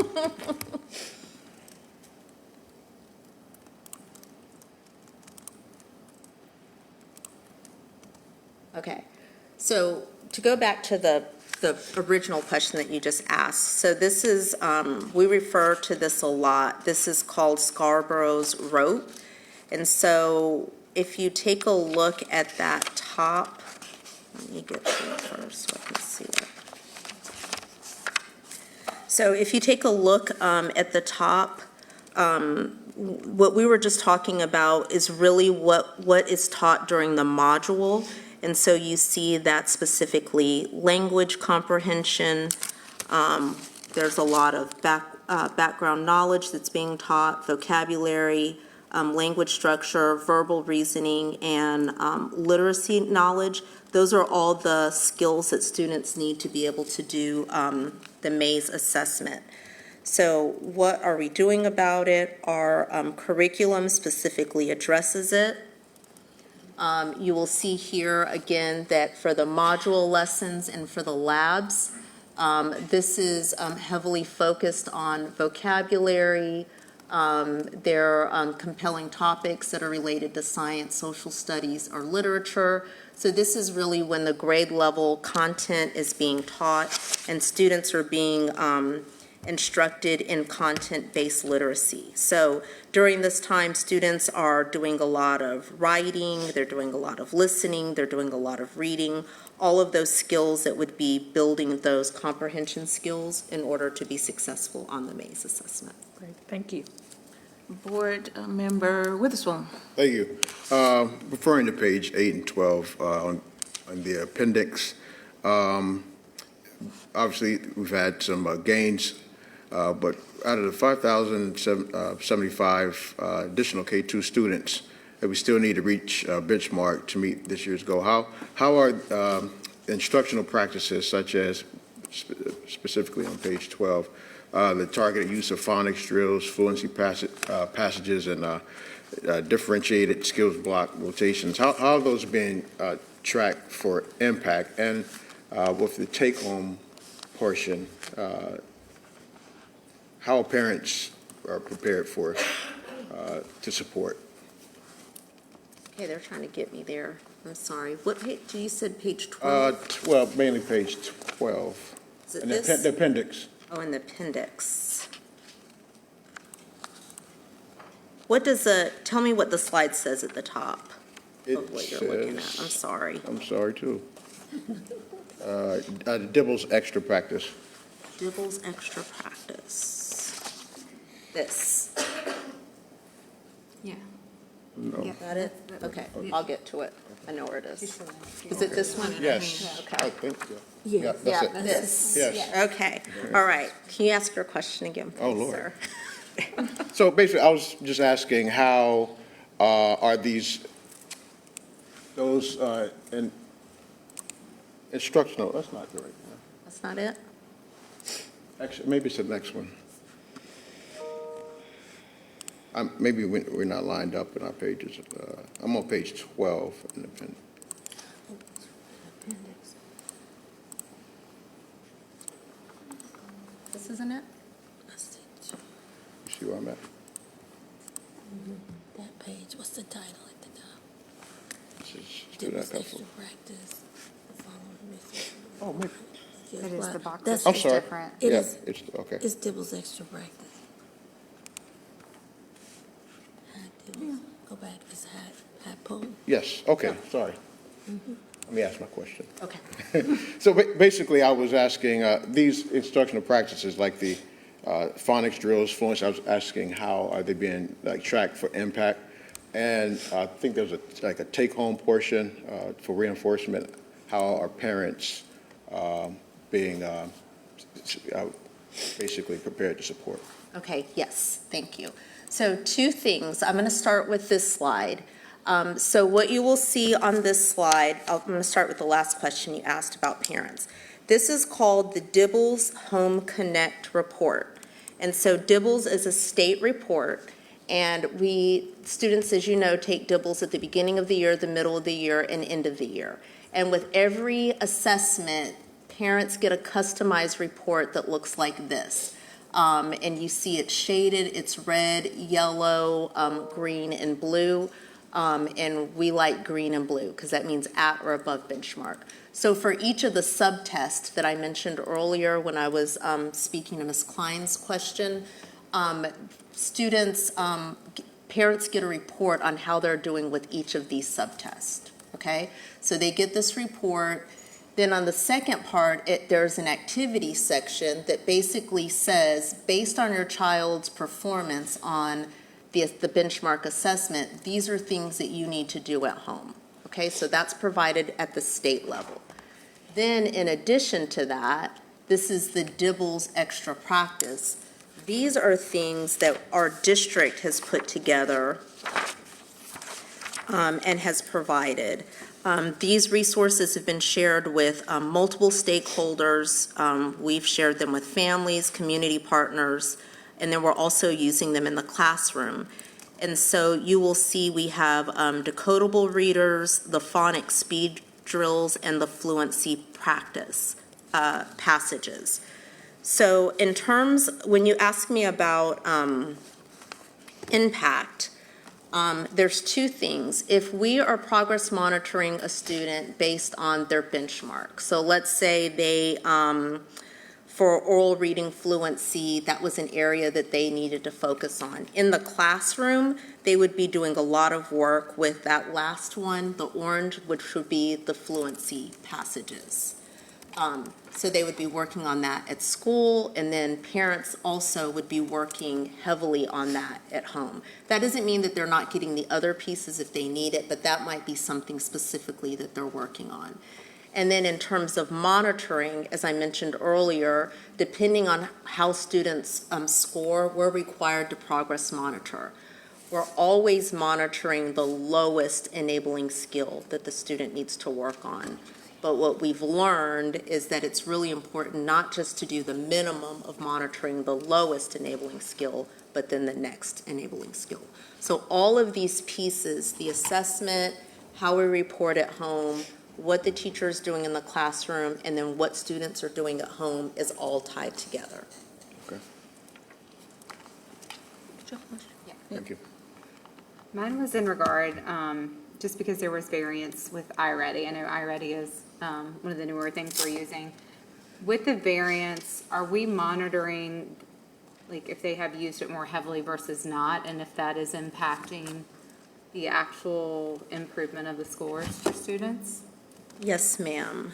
[SPEAKER 11] Okay, so to go back to the original question that you just asked, so this is, we refer to this a lot. This is called Scarborough's rope. And so if you take a look at that top, let me get to it first so I can see it. So if you take a look at the top, what we were just talking about is really what is taught during the module. And so you see that specifically language comprehension. There's a lot of background knowledge that's being taught, vocabulary, language structure, verbal reasoning, and literacy knowledge. Those are all the skills that students need to be able to do the Mays assessment. So what are we doing about it? Our curriculum specifically addresses it. You will see here again that for the module lessons and for the labs, This is heavily focused on vocabulary. There are compelling topics that are related to science, social studies, or literature. So this is really when the grade level content is being taught and students are being instructed in content-based literacy. So during this time, students are doing a lot of writing, they're doing a lot of listening, they're doing a lot of reading, all of those skills that would be building those comprehension skills in order to be successful on the Maze assessment.
[SPEAKER 9] Great, thank you.
[SPEAKER 1] Board Member Witherspoon.
[SPEAKER 6] Thank you. Referring to page 8 and 12 on the appendix, obviously we've had some gains, but out of the 5,075 additional K-2 students that we still need to reach benchmark to meet this year's goal, how are instructional practices such as specifically on page 12, the targeted use of phonics drills, fluency passages, and differentiated skills block rotations, how are those being tracked for impact? And with the take-home portion, how parents are prepared for to support?
[SPEAKER 11] Okay, they're trying to get me there. I'm sorry. What page, you said page 12?
[SPEAKER 6] Well, mainly page 12.
[SPEAKER 11] Is it
[SPEAKER 6] And
[SPEAKER 11] this?
[SPEAKER 6] the appendix.
[SPEAKER 11] Oh, in the appendix. What does tell me what the slide says at the top of what you're looking at. I'm sorry.
[SPEAKER 6] I'm sorry, too. Dibble's extra practice.
[SPEAKER 11] Dibble's extra practice. This.
[SPEAKER 2] Yeah.
[SPEAKER 6] No.
[SPEAKER 11] Got it? Okay, I'll get to it. I know where it is. Is it this one?
[SPEAKER 6] Yes.
[SPEAKER 11] Okay.
[SPEAKER 6] I think so.
[SPEAKER 5] Yeah.
[SPEAKER 6] That's it.
[SPEAKER 11] This.
[SPEAKER 6] Yes.
[SPEAKER 11] Okay, all right. Can you ask your question again, please,
[SPEAKER 6] Oh, Lord.
[SPEAKER 11] sir?
[SPEAKER 6] So basically, I was just asking how are those instructional, that's not the right one.
[SPEAKER 11] That's not it?
[SPEAKER 6] Actually, maybe it's the next one. Maybe we're not lined up in our pages. I'm on page 12 in the appendix.
[SPEAKER 11] This isn't it?
[SPEAKER 6] You see where I'm at?
[SPEAKER 5] That page, what's the title at the top?
[SPEAKER 6] This is student council.
[SPEAKER 5] Practice.
[SPEAKER 6] Oh, maybe.
[SPEAKER 2] It is the box.
[SPEAKER 5] That's
[SPEAKER 6] I'm sorry.
[SPEAKER 2] different.
[SPEAKER 5] It
[SPEAKER 6] Yeah,
[SPEAKER 5] is-
[SPEAKER 6] it's, okay.
[SPEAKER 5] It's Dibble's extra practice. Dibbles. Go back, it's high pole.
[SPEAKER 6] Yes, okay, sorry. Let me ask my question.
[SPEAKER 11] Okay.
[SPEAKER 6] So basically, I was asking, these instructional practices, like the phonics drills, fluency, I was asking how are they being tracked for impact? And I think there's a take-home portion for reinforcement. How are parents being basically prepared to support?
[SPEAKER 11] Okay, yes, thank you. So two things. I'm going to start with this slide. So what you will see on this slide, I'm going to start with the last question you asked about parents. This is called the Dibbles Home Connect Report. And so Dibbles is a state report, and students, as you know, take Dibbles at the beginning of the year, the middle of the year, and end of the year. And with every assessment, parents get a customized report that looks like this. And you see it's shaded, it's red, yellow, green, and blue. And we like green and blue because that means at or above benchmark. So for each of the subtests that I mentioned earlier when I was speaking to Ms. Klein's question, parents get a report on how they're doing with each of these subtests, okay? So they get this report. Then on the second part, there's an activity section that basically says, based on your child's performance on the benchmark assessment, these are things that you need to do at home. Okay, so that's provided at the state level. Then in addition to that, this is the Dibbles extra practice. These are things that our district has put together and has provided. These resources have been shared with multiple stakeholders. We've shared them with families, community partners, and then we're also using them in the classroom. And so you will see we have decodable readers, the phonics speed drills, and the fluency practice passages. So in terms, when you ask me about impact, there's two things. If we are progress monitoring a student based on their benchmark, so let's say they, for oral reading fluency, that was an area that they needed to focus on. In the classroom, they would be doing a lot of work with that last one, the orange, which would be the fluency passages. So they would be working on that at school, and then parents also would be working heavily on that at home. That doesn't mean that they're not getting the other pieces if they need it, but that might be something specifically that they're working on. And then in terms of monitoring, as I mentioned earlier, depending on how students score, we're required to progress monitor. We're always monitoring the lowest enabling skill that the student needs to work on. But what we've learned is that it's really important not just to do the minimum of monitoring the lowest enabling skill, but then the next enabling skill. So all of these pieces, the assessment, how we report at home, what the teacher is doing in the classroom, and then what students are doing at home is all tied together.
[SPEAKER 6] Okay. Thank you.
[SPEAKER 2] Mine was in regard, just because there was variance with iReady. I know iReady is one of the newer things we're using. With the variance, are we monitoring, like, if they have used it more heavily versus not, and if that is impacting the actual improvement of the scores for students?
[SPEAKER 11] Yes, ma'am.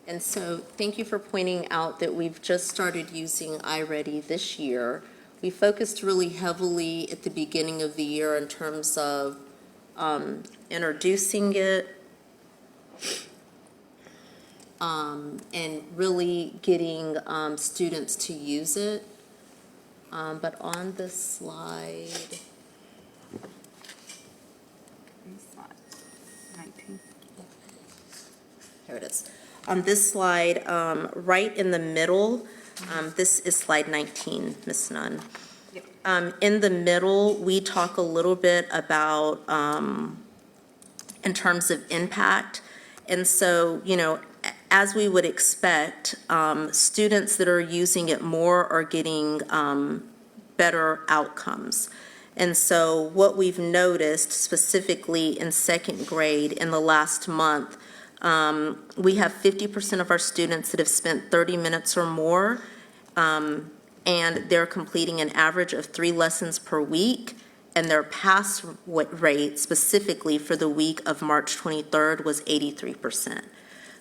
[SPEAKER 11] And so thank you for pointing out that we've just started using iReady this year. We focused really heavily at the beginning of the year in terms of introducing it and really getting students to use it. But on this slide,
[SPEAKER 2] 19.
[SPEAKER 11] here it is. On this slide, right in the middle, this is slide 19, Ms. Nunn. In the middle, we talk a little bit about, in terms of impact. And so, you know, as we would expect, students that are using it more are getting better outcomes. And so what we've noticed specifically in second grade in the last month, we have 50% of our students that have spent 30 minutes or more, and they're completing an average of 3 lessons per week, and their pass rate specifically for the week of March 23rd was 83%.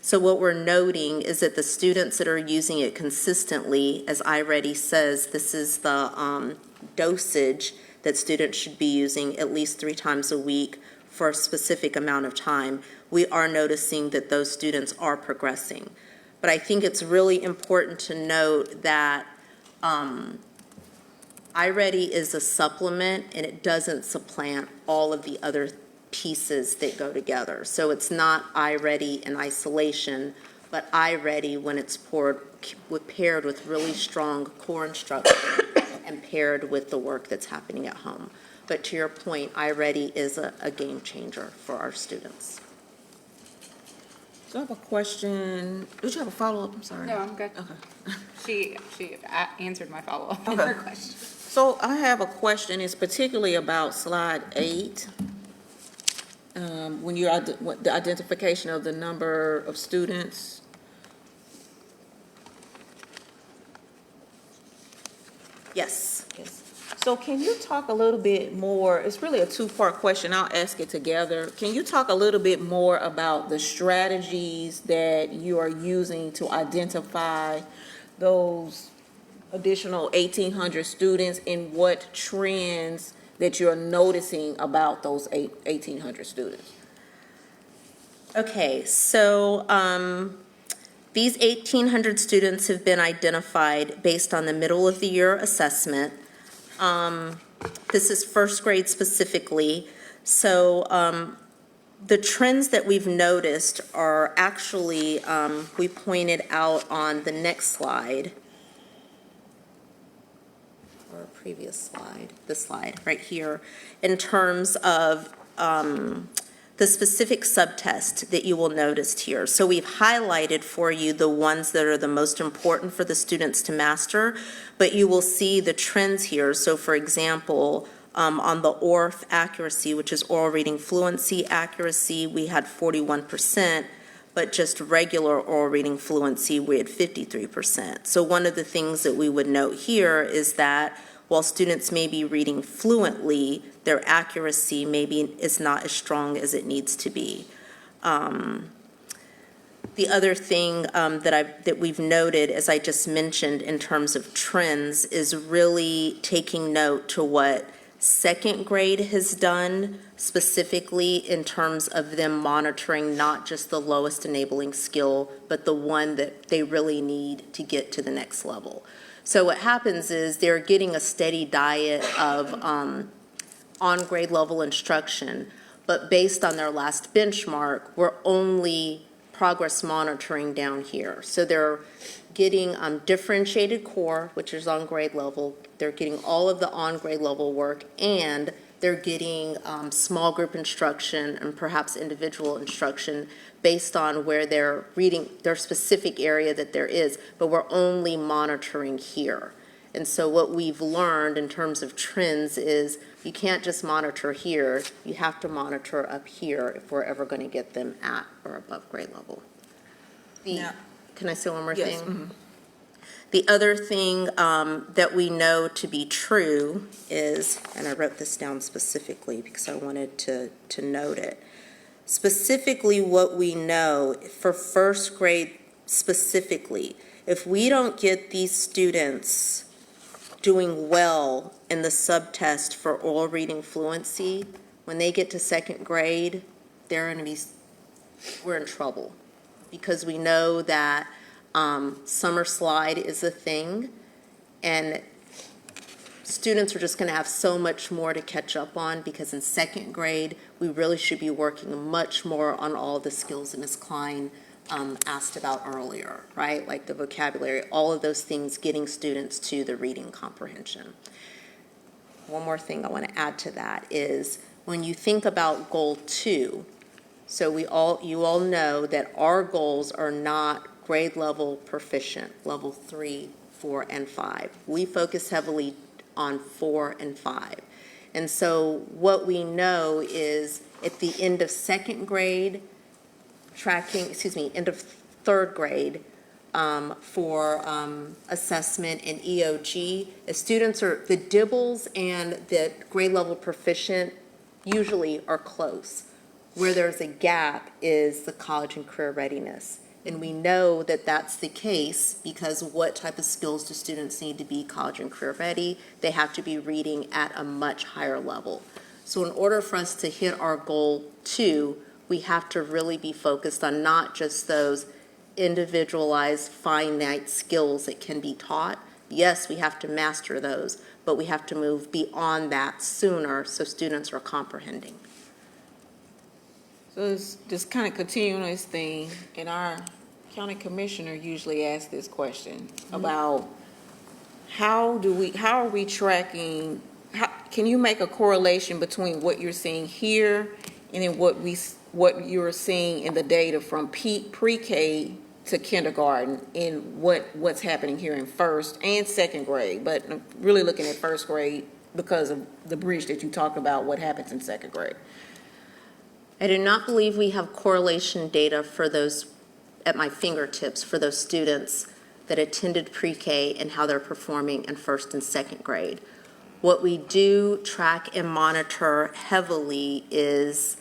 [SPEAKER 11] So what we're noting is that the students that are using it consistently, as iReady says, this is the dosage that students should be using at least 3 times a week for a specific amount of time. We are noticing that those students are progressing. But I think it's really important to note that iReady is a supplement, and it doesn't supplant all of the other pieces that go together. So it's not iReady in isolation, but iReady when it's paired with really strong core instruction and paired with the work that's happening at home. But to your point, iReady is a game changer for our students.
[SPEAKER 1] So I have a question. Did you have a follow-up? I'm sorry.
[SPEAKER 2] No, I'm good.
[SPEAKER 1] Okay.
[SPEAKER 2] She answered my follow-up in
[SPEAKER 1] Okay.
[SPEAKER 2] her question.
[SPEAKER 1] So I have a question. It's particularly about slide 8. When you're the identification of the number of students.
[SPEAKER 11] Yes.
[SPEAKER 1] Yes. So can you talk a little bit more, it's really a 2-part question, I'll ask it together. Can you talk a little bit more about the strategies that you are using to identify those additional 1,800 students and what trends that you're noticing about those 1,800 students?
[SPEAKER 11] Okay, so these 1,800 students have been identified based on the middle of the year assessment. This is first grade specifically. So the trends that we've noticed are actually, we pointed out on the next slide, or a previous slide, this slide right here, in terms of the specific subtests that you will notice here. So we've highlighted for you the ones that are the most important for the students to master, but you will see the trends here. So for example, on the ORF accuracy, which is oral reading fluency accuracy, we had 41%, but just regular oral reading fluency, we had 53%. So one of the things that we would note here is that while students may be reading fluently, their accuracy maybe is not as strong as it needs to be. The other thing that we've noted, as I just mentioned in terms of trends, is really taking note to what second grade has done, specifically in terms of them monitoring not just the lowest enabling skill, but the one that they really need to get to the next level. So what happens is they're getting a steady diet of on grade level instruction, but based on their last benchmark, we're only progress monitoring down here. So they're getting differentiated core, which is on grade level. They're getting all of the on grade level work, and they're getting small group instruction and perhaps individual instruction based on where they're reading, their specific area that there is, but we're only monitoring here. And so what we've learned in terms of trends is you can't just monitor here, you have to monitor up here if we're ever going to get them at or above grade level. Can I say one more thing?
[SPEAKER 1] Mm-hmm.
[SPEAKER 11] The other thing that we know to be true is, and I wrote this down specifically because I wanted to note it, specifically what we know for first grade specifically, if we don't get these students doing well in the subtest for oral reading fluency, when they get to second grade, we're in trouble, because we know that summer slide is a thing, and students are just going to have so much more to catch up on, because in second grade, we really should be working much more on all the skills that Ms. Klein asked about earlier, right? Like the vocabulary, all of those things, getting students to the reading comprehension. One more thing I want to add to that is when you think about goal 2, so you all know that our goals are not grade level proficient, level 3, 4, and 5. We focus heavily on 4 and 5. And so what we know is at the end of second grade, end of third grade for assessment and EOG, as students are, the DIBELS and the grade level proficient usually are close. Where there's a gap is the college and career readiness. And we know that that's the case because what type of skills do students need to be college and career ready? They have to be reading at a much higher level. So in order for us to hit our goal 2, we have to really be focused on not just those individualized finite skills that can be taught. Yes, we have to master those, but we have to move beyond that sooner so students are comprehending.
[SPEAKER 1] So it's just kind of continuing this thing, and our county commissioner usually asks this question about how are we tracking, can you make a correlation between what you're seeing here and then what you're seeing in the data from pre-K to kindergarten and what's happening here in first and second grade, but really looking at first grade because of the bridge that you talked about, what happens in second grade.
[SPEAKER 11] I do not believe we have correlation data for those at my fingertips for those students that attended pre-K and how they're performing in first and second grade. What we do track and monitor heavily is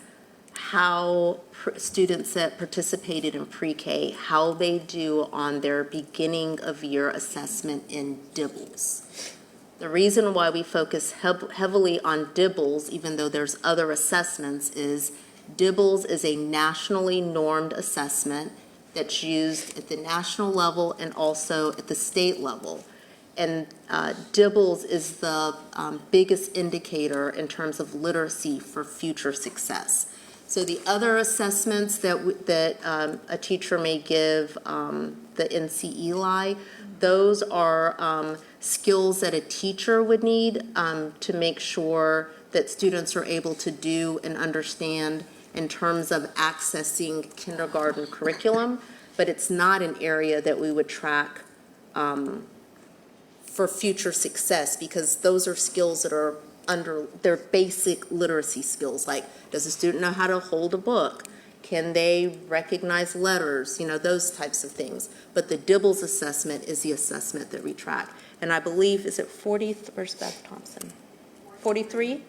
[SPEAKER 11] how students that participated in pre-K, how they do on their beginning of year assessment in DIBELS. The reason why we focus heavily on DIBELS, even though there's other assessments, is DIBELS is a nationally normed assessment that's used at the national level and also at the state level. And DIBELS is the biggest indicator in terms of literacy for future success. So the other assessments that a teacher may give, the NCELI, those are skills that a teacher would need to make sure that students are able to do and understand in terms of accessing kindergarten curriculum, but it's not an area that we would track for future success, because those are skills that are they're basic literacy skills, like does a student know how to hold a book? Can they recognize letters? Those types of things. But the DIBELS assessment is the assessment that we track. And I believe, is it 40, where's Beth Thompson? 43?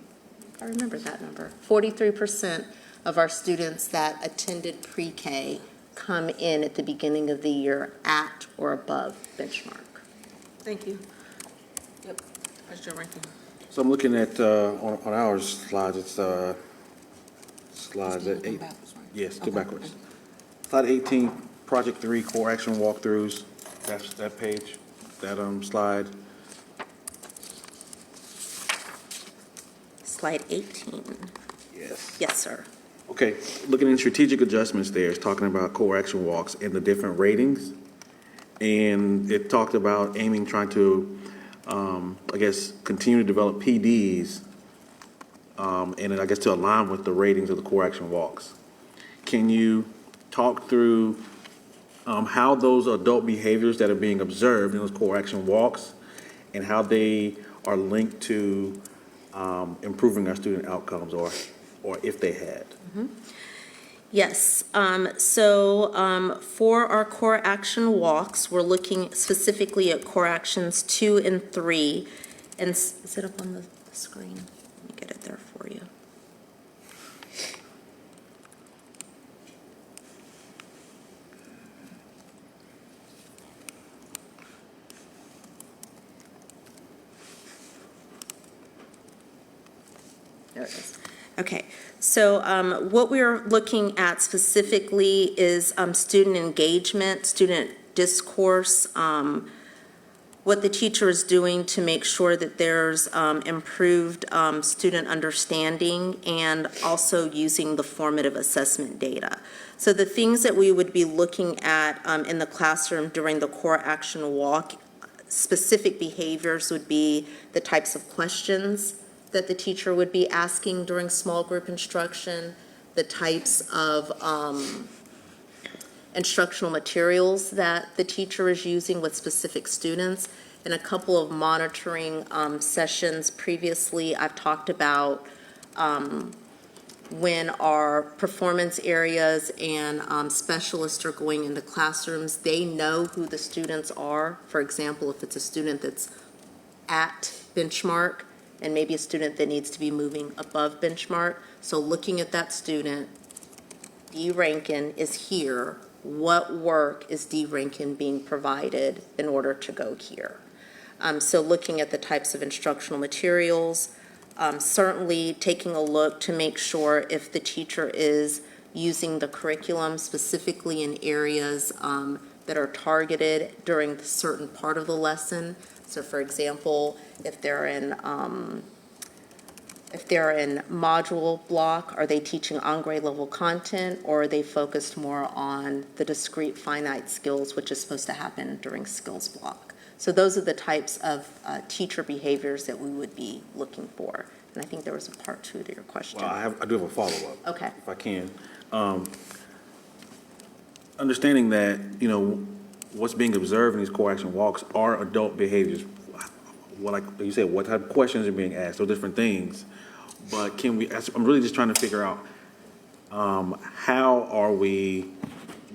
[SPEAKER 11] I remember that number. 43% of our students that attended pre-K come in at the beginning of the year at or above benchmark.
[SPEAKER 1] Thank you. Yep. Vice Chair Rankin.
[SPEAKER 4] So I'm looking at, on our slides, it's slides at 8. Yes, go backwards. Slide 18, Project 3, core action walkthroughs. That's that page, that slide.
[SPEAKER 11] Slide 18.
[SPEAKER 4] Yes.
[SPEAKER 11] Yes, sir.
[SPEAKER 4] Okay, looking in strategic adjustments there, it's talking about core action walks and the different ratings. And it talked about aiming, trying to, continue to develop PDs, and then I guess to align with the ratings of the core action walks. Can you talk through how those adult behaviors that are being observed in those core action walks and how they are linked to improving our student outcomes, or if they had?
[SPEAKER 11] Yes. So for our core action walks, we're looking specifically at core actions 2 and 3. And is it up on the screen? Let me get it there for you. There it is. Okay, so what we're looking at specifically is student engagement, student discourse, what the teacher is doing to make sure that there's improved student understanding, and also using the formative assessment data. So the things that we would be looking at in the classroom during the core action walk, specific behaviors would be the types of questions that the teacher would be asking during small group instruction, the types of instructional materials that the teacher is using with specific students. In a couple of monitoring sessions previously, I've talked about when our performance areas and specialists are going into classrooms, they know who the students are. For example, if it's a student that's at benchmark, and maybe a student that needs to be moving above benchmark. So looking at that student, D. Rankin is here. What work is D. Rankin being provided in order to go here? So looking at the types of instructional materials, certainly taking a look to make sure if the teacher is using the curriculum specifically in areas that are targeted during a certain part of the lesson. So for example, if they're in module block, are they teaching on-grade level content, or are they focused more on the discrete finite skills, which is supposed to happen during skills block? So those are the types of teacher behaviors that we would be looking for. And I think there was a part 2 to your question.
[SPEAKER 4] Well, I do have a follow-up.
[SPEAKER 11] Okay.
[SPEAKER 4] If I can. Understanding that, what's being observed in these core action walks are adult behaviors. Well, like you said, what type of questions are being asked, or different things. But I'm really just trying to figure out how are we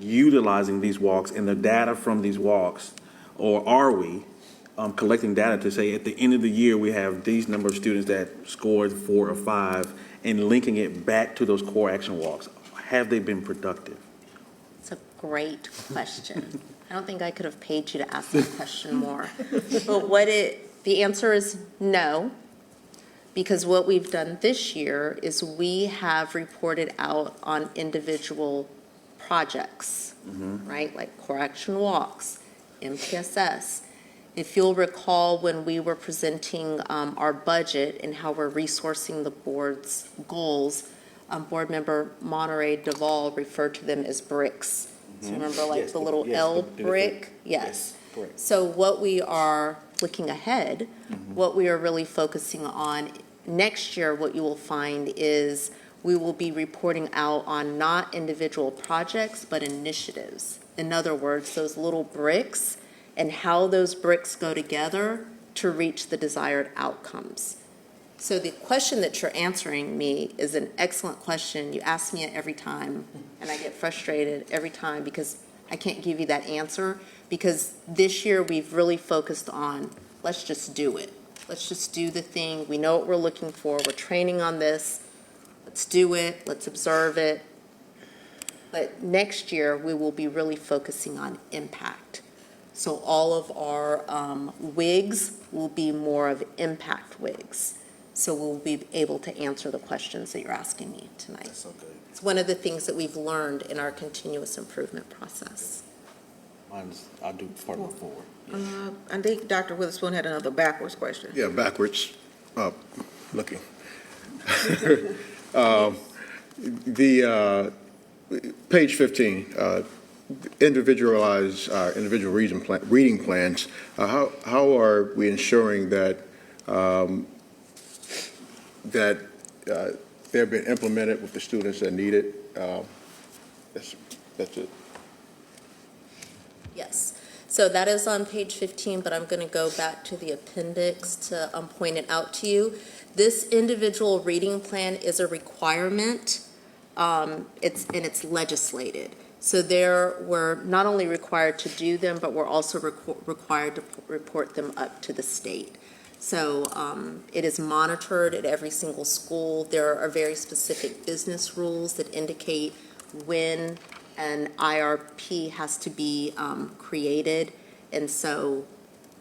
[SPEAKER 4] utilizing these walks and the data from these walks, or are we collecting data to say at the end of the year we have these number of students that scored 4 or 5, and linking it back to those core action walks? Have they been productive?
[SPEAKER 11] It's a great question. I don't think I could have paid you to ask that question more. But the answer is no, because what we've done this year is we have reported out on individual projects, right? Like core action walks, MPSS. If you'll recall, when we were presenting our budget and how we're resourcing the board's goals, Board Member Monterey Duvall referred to them as bricks. So remember, like the little L brick? Yes.
[SPEAKER 4] Correct.
[SPEAKER 11] So what we are looking ahead, what we are really focusing on next year, what you will find is we will be reporting out on not individual projects, but initiatives. In other words, those little bricks and how those bricks go together to reach the desired outcomes. So the question that you're answering me is an excellent question. You ask me it every time, and I get frustrated every time because I can't give you that answer, because this year we've really focused on, let's just do it. Let's just do the thing. We know what we're looking for. We're training on this. Let's do it. Let's observe it. But next year, we will be really focusing on impact. So all of our WIGs will be more of impact WIGs. So we'll be able to answer the questions that you're asking me tonight.
[SPEAKER 4] That's so good.
[SPEAKER 11] It's one of the things that we've learned in our continuous improvement process.
[SPEAKER 4] I'll do part of 4.
[SPEAKER 1] I think Dr. Witherspoon had another backwards question.
[SPEAKER 6] Yeah, backwards, looking. The page 15, individualized individual reading plans. How are we ensuring that they're being implemented with the students that need it? That's it.
[SPEAKER 11] Yes. So that is on page 15, but I'm going to go back to the appendix to point it out to you. This individual reading plan is a requirement. It's legislated. So we're not only required to do them, but we're also required to report them up to the state. So it is monitored at every single school. There are very specific business rules that indicate when an IRP has to be created, and so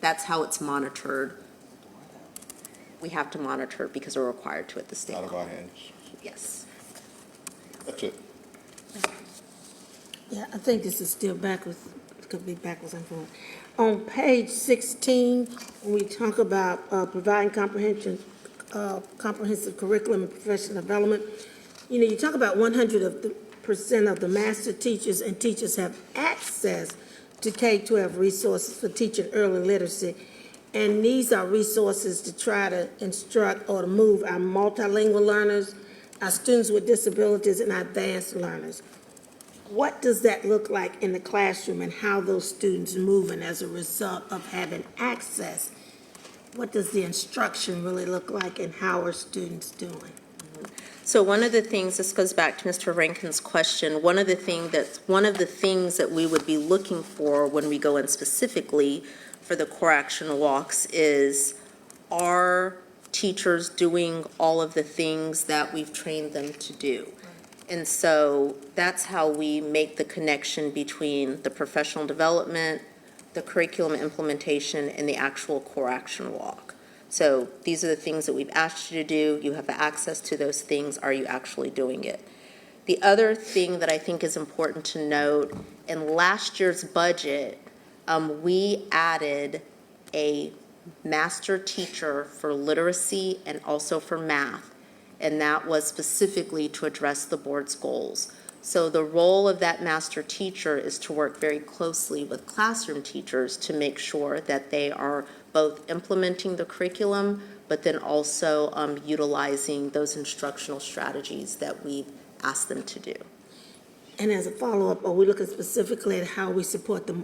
[SPEAKER 11] that's how it's monitored. We have to monitor it because we're required to at the state
[SPEAKER 6] Out of
[SPEAKER 11] level.
[SPEAKER 6] our hands.
[SPEAKER 11] Yes.
[SPEAKER 6] That's it.
[SPEAKER 5] Yeah, I think this is still backwards, it could be backwards and forward. On page 16, when we talk about providing comprehensive curriculum and professional development, you talk about 100% of the master teachers and teachers have access to K-12 resources for teaching early literacy. And these are resources to try to instruct or to move our multilingual learners, our students with disabilities, and our advanced learners. What does that look like in the classroom and how those students moving as a result of having access? What does the instruction really look like and how are students doing?
[SPEAKER 11] So one of the things, this goes back to Mr. Rankin's question, one of the things that we would be looking for when we go in specifically for the core action walks is, are teachers doing all of the things that we've trained them to do? And so that's how we make the connection between the professional development, the curriculum implementation, and the actual core action walk. So these are the things that we've asked you to do. You have access to those things. Are you actually doing it? The other thing that I think is important to note, in last year's budget, we added a master teacher for literacy and also for math, and that was specifically to address the board's goals. So the role of that master teacher is to work very closely with classroom teachers to make sure that they are both implementing the curriculum, but then also utilizing those instructional strategies that we asked them to do.
[SPEAKER 5] And as a follow-up, are we looking specifically at how we support the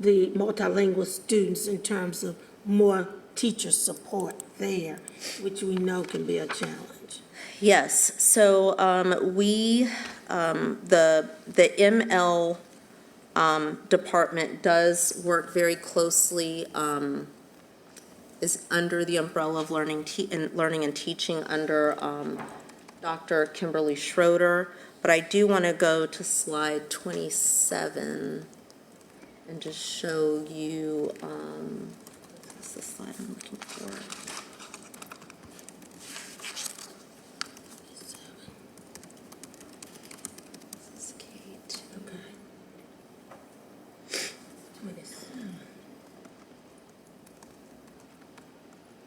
[SPEAKER 5] multilingual students in terms of more teacher support there, which we know can be a challenge?
[SPEAKER 11] Yes, so the ML department does work very closely, is under the umbrella of learning and teaching under Dr. Kimberly Schroeder. But I do want to go to slide 27 and just show you, this is the slide I'm looking for. This is Kate. Okay.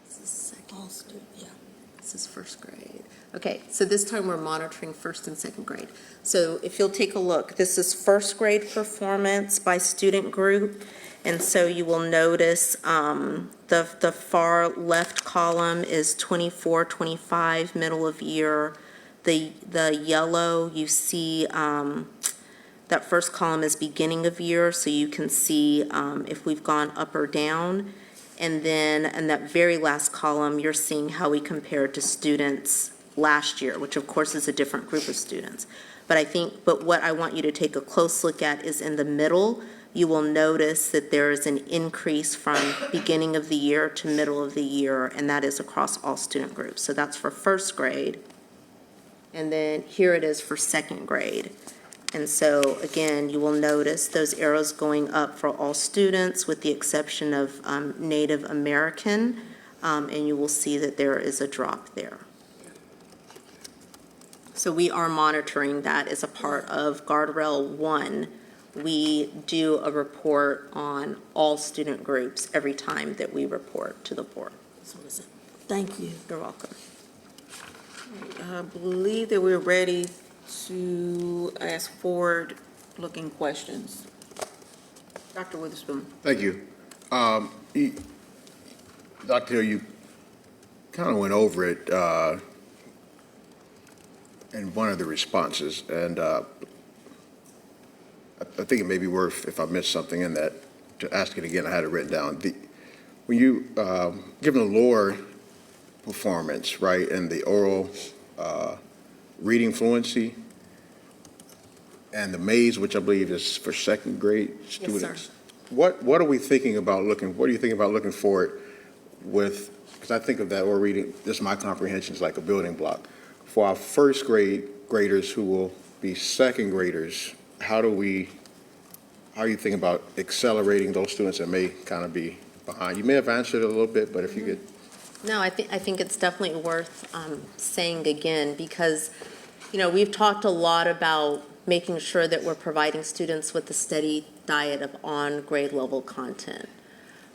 [SPEAKER 11] This is second. Yeah. This is first grade. Okay, so this time we're monitoring first and second grade. So if you'll take a look, this is first grade performance by student group. And so you will notice the far left column is 24, 25, middle of year. The yellow, you see that first column is beginning of year, so you can see if we've gone up or down. And then in that very last column, you're seeing how we compared to students last year, which of course is a different group of students. But what I want you to take a close look at is in the middle, you will notice that there is an increase from beginning of the year to middle of the year, and that is across all student groups. So that's for first grade. And then here it is for second grade. And so, again, you will notice those arrows going up for all students with the exception of Native American, and you will see that there is a drop there. So we are monitoring that as a part of Guardrail 1. We do a report on all student groups every time that we report to the board.
[SPEAKER 5] Thank you.
[SPEAKER 11] You're welcome.
[SPEAKER 1] I believe that we're ready to ask forward-looking questions. Dr. Witherspoon.
[SPEAKER 6] Thank you. Dr. Hill, you kind of went over it in one of the responses, and I think it may be worth, if I missed something in that, to ask it again. I had it written down. When you, given the lower performance, right, and the oral reading fluency, and the maze, which I believe is for second grade students.
[SPEAKER 11] Yes, sir.
[SPEAKER 6] What are we thinking about what are you thinking about looking forward with, because I think of that oral reading, just my comprehension is like a building block. For our first grade graders who will be second graders, how are you thinking about accelerating those students that may kind of be behind? You may have answered it a little bit, but if you could.
[SPEAKER 11] No, I think it's definitely worth saying again, because, we've talked a lot about making sure that we're providing students with a steady diet of on-grade level content.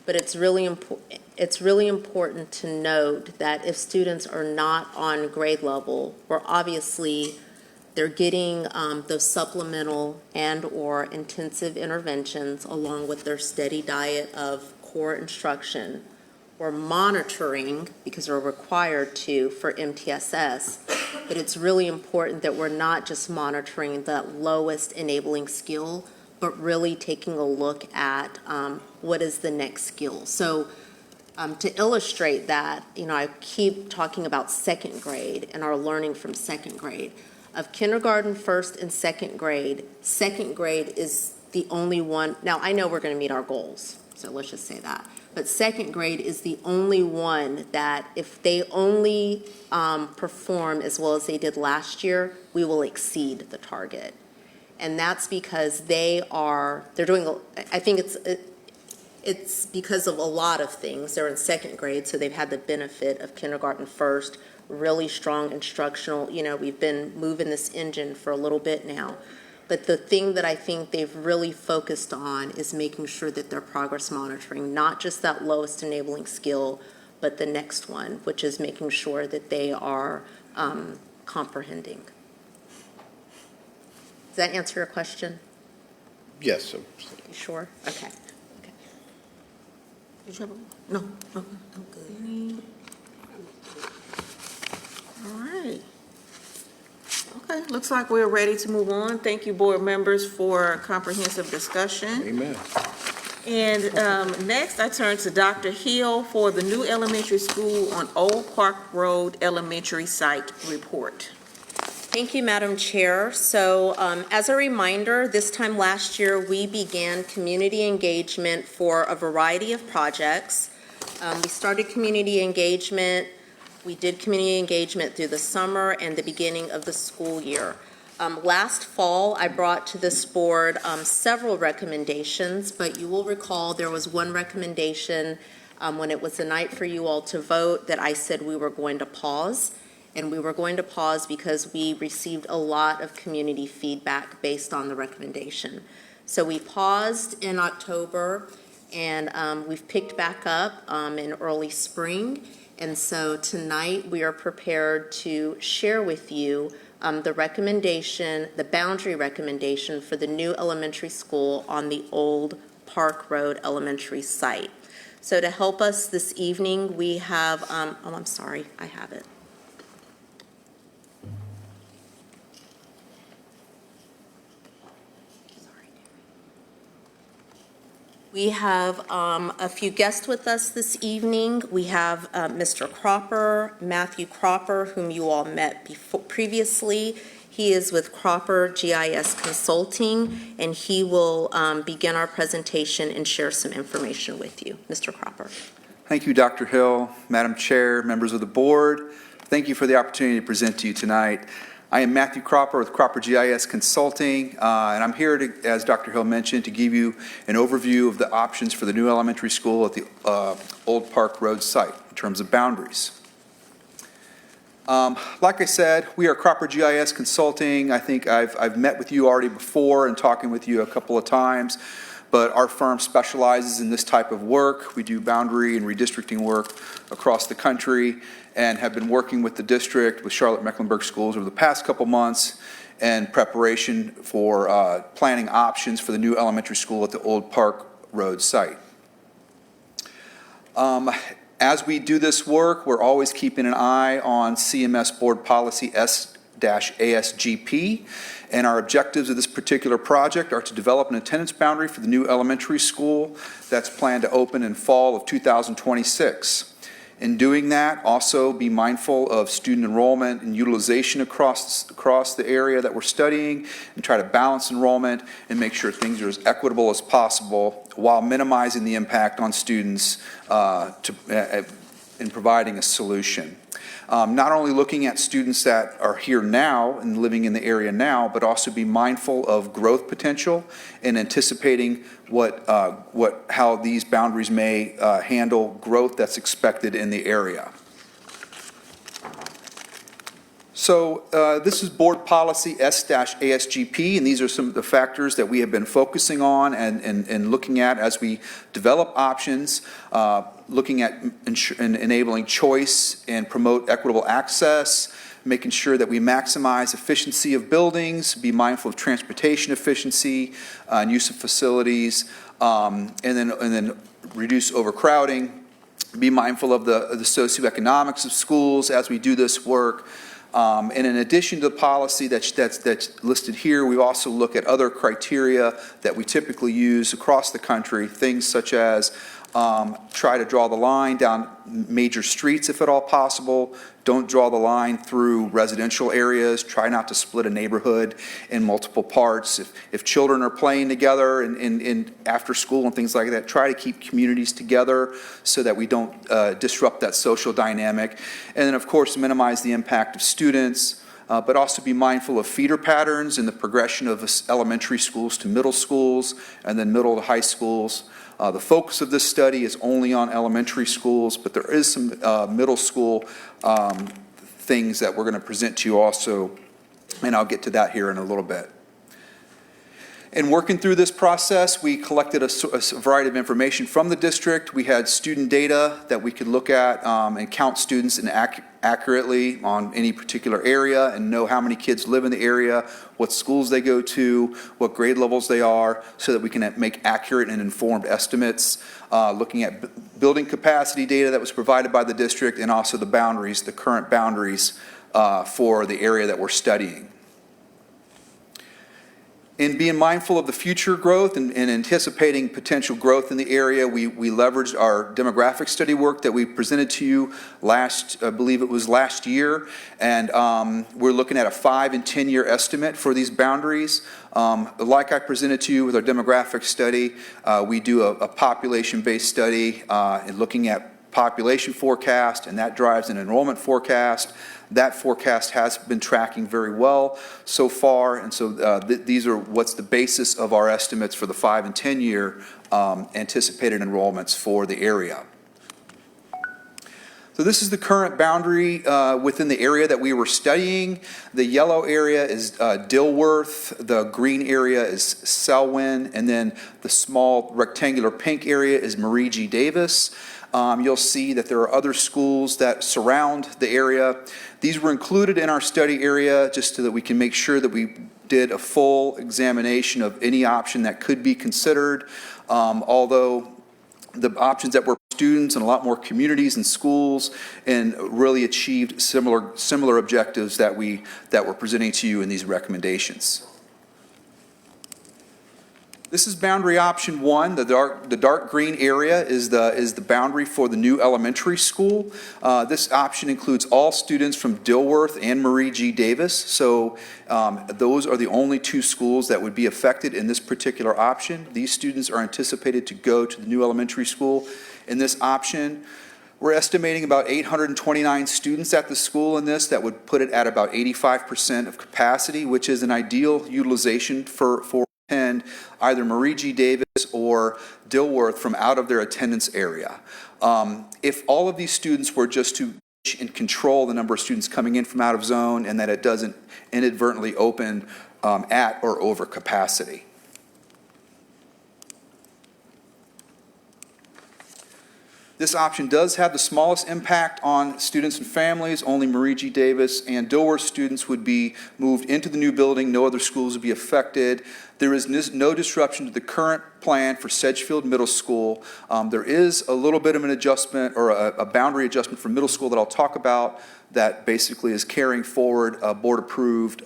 [SPEAKER 11] But it's really important to note that if students are not on grade level, where obviously they're getting those supplemental and/or intensive interventions along with their steady diet of core instruction, we're monitoring, because we're required to for MTSS, but it's really important that we're not just monitoring the lowest enabling skill, but really taking a look at what is the next skill. So to illustrate that, I keep talking about second grade and our learning from second grade. Of kindergarten, first, and second grade is the only one. Now, I know we're going to meet our goals, so let's just say that. But second grade is the only one that if they only perform as well as they did last year, we will exceed the target. And that's because they're doing, I think it's because of a lot of things. They're in second grade, so they've had the benefit of kindergarten first, really strong instructional. We've been moving this engine for a little bit now. But the thing that I think they've really focused on is making sure that they're progress monitoring, not just that lowest enabling skill, but the next one, which is making sure that they are comprehending. Does that answer your question?
[SPEAKER 6] Yes.
[SPEAKER 11] You sure? Okay.
[SPEAKER 1] Did you have no, I'm good. All right. Okay, looks like we're ready to move on. Thank you, board members, for a comprehensive discussion.
[SPEAKER 6] Amen.
[SPEAKER 1] And next, I turn to Dr. Hill for the new elementary school on Old Park Road Elementary Site report.
[SPEAKER 11] Thank you, Madam Chair. So as a reminder, this time last year, we began community engagement for a variety of projects. We started community engagement. We did community engagement through the summer and the beginning of the school year. Last fall, I brought to this board several recommendations, but you will recall there was one recommendation when it was the night for you all to vote that I said we were going to pause. And we were going to pause because we received a lot of community feedback based on the recommendation. So we paused in October, and we've picked back up in early spring. And so tonight we are prepared to share with you the recommendation, the boundary recommendation for the new elementary school on the Old Park Road Elementary site. So to help us this evening, we have, I'm sorry, I have it. We have a few guests with us this evening. We have Mr. Cropper, Matthew Cropper, whom you all met previously. He is with Cropper GIS Consulting, and he will begin our presentation and share some information with you. Mr. Cropper.
[SPEAKER 14] Thank you, Dr. Hill, Madam Chair, members of the board. Thank you for the opportunity to present to you tonight. I am Matthew Cropper with Cropper GIS Consulting, and I'm here, to, as Dr. Hill mentioned, to give you an overview of the options for the new elementary school at the Old Park Road site in terms of boundaries. Like I said, we are Cropper GIS Consulting. I think I've met with you already before and talking with you a couple of times, but our firm specializes in this type of work. We do boundary and redistricting work across the country and have been working with the district, with Charlotte-Mecklenburg schools over the past couple months in preparation for planning options for the new elementary school at the Old Park Road site. As we do this work, we're always keeping an eye on CMS Board Policy S-ASGP, and our objectives of this particular project are to develop an attendance boundary for the new elementary school that's planned to open in fall of 2026. In doing that, also be mindful of student enrollment and utilization across the area that we're studying, and try to balance enrollment and make sure things are as equitable as possible while minimizing the impact on students in providing a solution. Not only looking at students that are here now and living in the area now, but also be mindful of growth potential and anticipating how these boundaries may handle growth that's expected in the area. So this is Board Policy S-ASGP, and these are some of the factors that we have been focusing on and looking at as we develop options, looking at enabling choice and promote equitable access, making sure that we maximize efficiency of buildings, be mindful of transportation efficiency and use of facilities, and then reduce overcrowding, be mindful of the socioeconomics of schools as we do this work. And in addition to the policy that's listed here, we also look at other criteria that we typically use across the country, things such as try to draw the line down major streets if at all possible. Don't draw the line through residential areas. Try not to split a neighborhood in multiple parts. If children are playing together in after school and things like that, try to keep communities together so that we don't disrupt that social dynamic. And then, of course, minimize the impact of students, but also be mindful of feeder patterns in the progression of elementary schools to middle schools and then middle to high schools. The focus of this study is only on elementary schools, but there is some middle school things that we're going to present to you also, and I'll get to that here in a little bit. In working through this process, we collected a variety of information from the district. We had student data that we could look at and count students accurately on any particular area and know how many kids live in the area, what schools they go to, what grade levels they are, so that we can make accurate and informed estimates, looking at building capacity data that was provided by the district, and also the boundaries, the current boundaries for the area that we're studying. In being mindful of the future growth and anticipating potential growth in the area, we leveraged our demographic study work that we presented to you I believe it was last year, and we're looking at a 5- and 10-year estimate for these boundaries. Like I presented to you with our demographic study, we do a population-based study and looking at population forecast, and that drives an enrollment forecast. That forecast has been tracking very well so far, and so these are what's the basis of our estimates for the 5- and 10-year anticipated enrollments for the area. So this is the current boundary within the area that we were studying. The yellow area is Dilworth, the green area is Selwyn, and then the small rectangular pink area is Marie G. Davis. You'll see that there are other schools that surround the area. These were included in our study area just so that we can make sure that we did a full examination of any option that could be considered. Although the options that were students and a lot more communities and schools, and really achieved similar objectives that we're presenting to you in these recommendations. This is boundary option 1. The dark green area is the boundary for the new elementary school. This option includes all students from Dilworth and Marie G. Davis. So those are the only 2 schools that would be affected in this particular option. These students are anticipated to go to the new elementary school in this option. We're estimating about 829 students at the school in this. That would put it at about 85% of capacity, which is an ideal utilization for attend either Marie G. Davis or Dilworth from out of their attendance area. If all of these students were just to and control the number of students coming in from out of zone and that it doesn't inadvertently open at or over capacity. This option does have the smallest impact on students and families. Only Marie G. Davis and Dilworth students would be moved into the new building. No other schools would be affected. There is no disruption to the current plan for Sedgefield Middle School. There is a little bit of an adjustment or a boundary adjustment for middle school that I'll talk about that basically is carrying forward a board-approved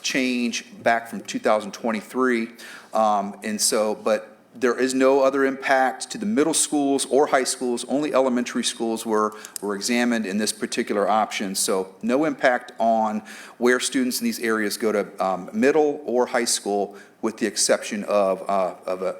[SPEAKER 14] change back from 2023. But there is no other impact to the middle schools or high schools. Only elementary schools were examined in this particular option. So no impact on where students in these areas go to middle or high school, with the exception of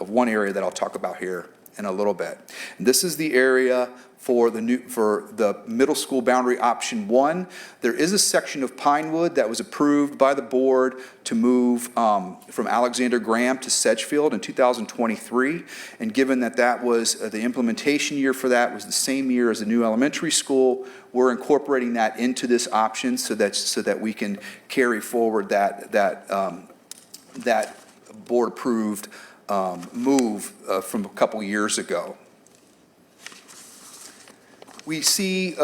[SPEAKER 14] one area that I'll talk about here in a little bit. And this is the area for the middle school boundary option 1. There is a section of Pinewood that was approved by the board to move from Alexander Graham to Sedgefield in 2023. And given that that was the implementation year for that was the same year as the new elementary school, we're incorporating that into this option so that we can carry forward that board approved move from a couple years ago. We see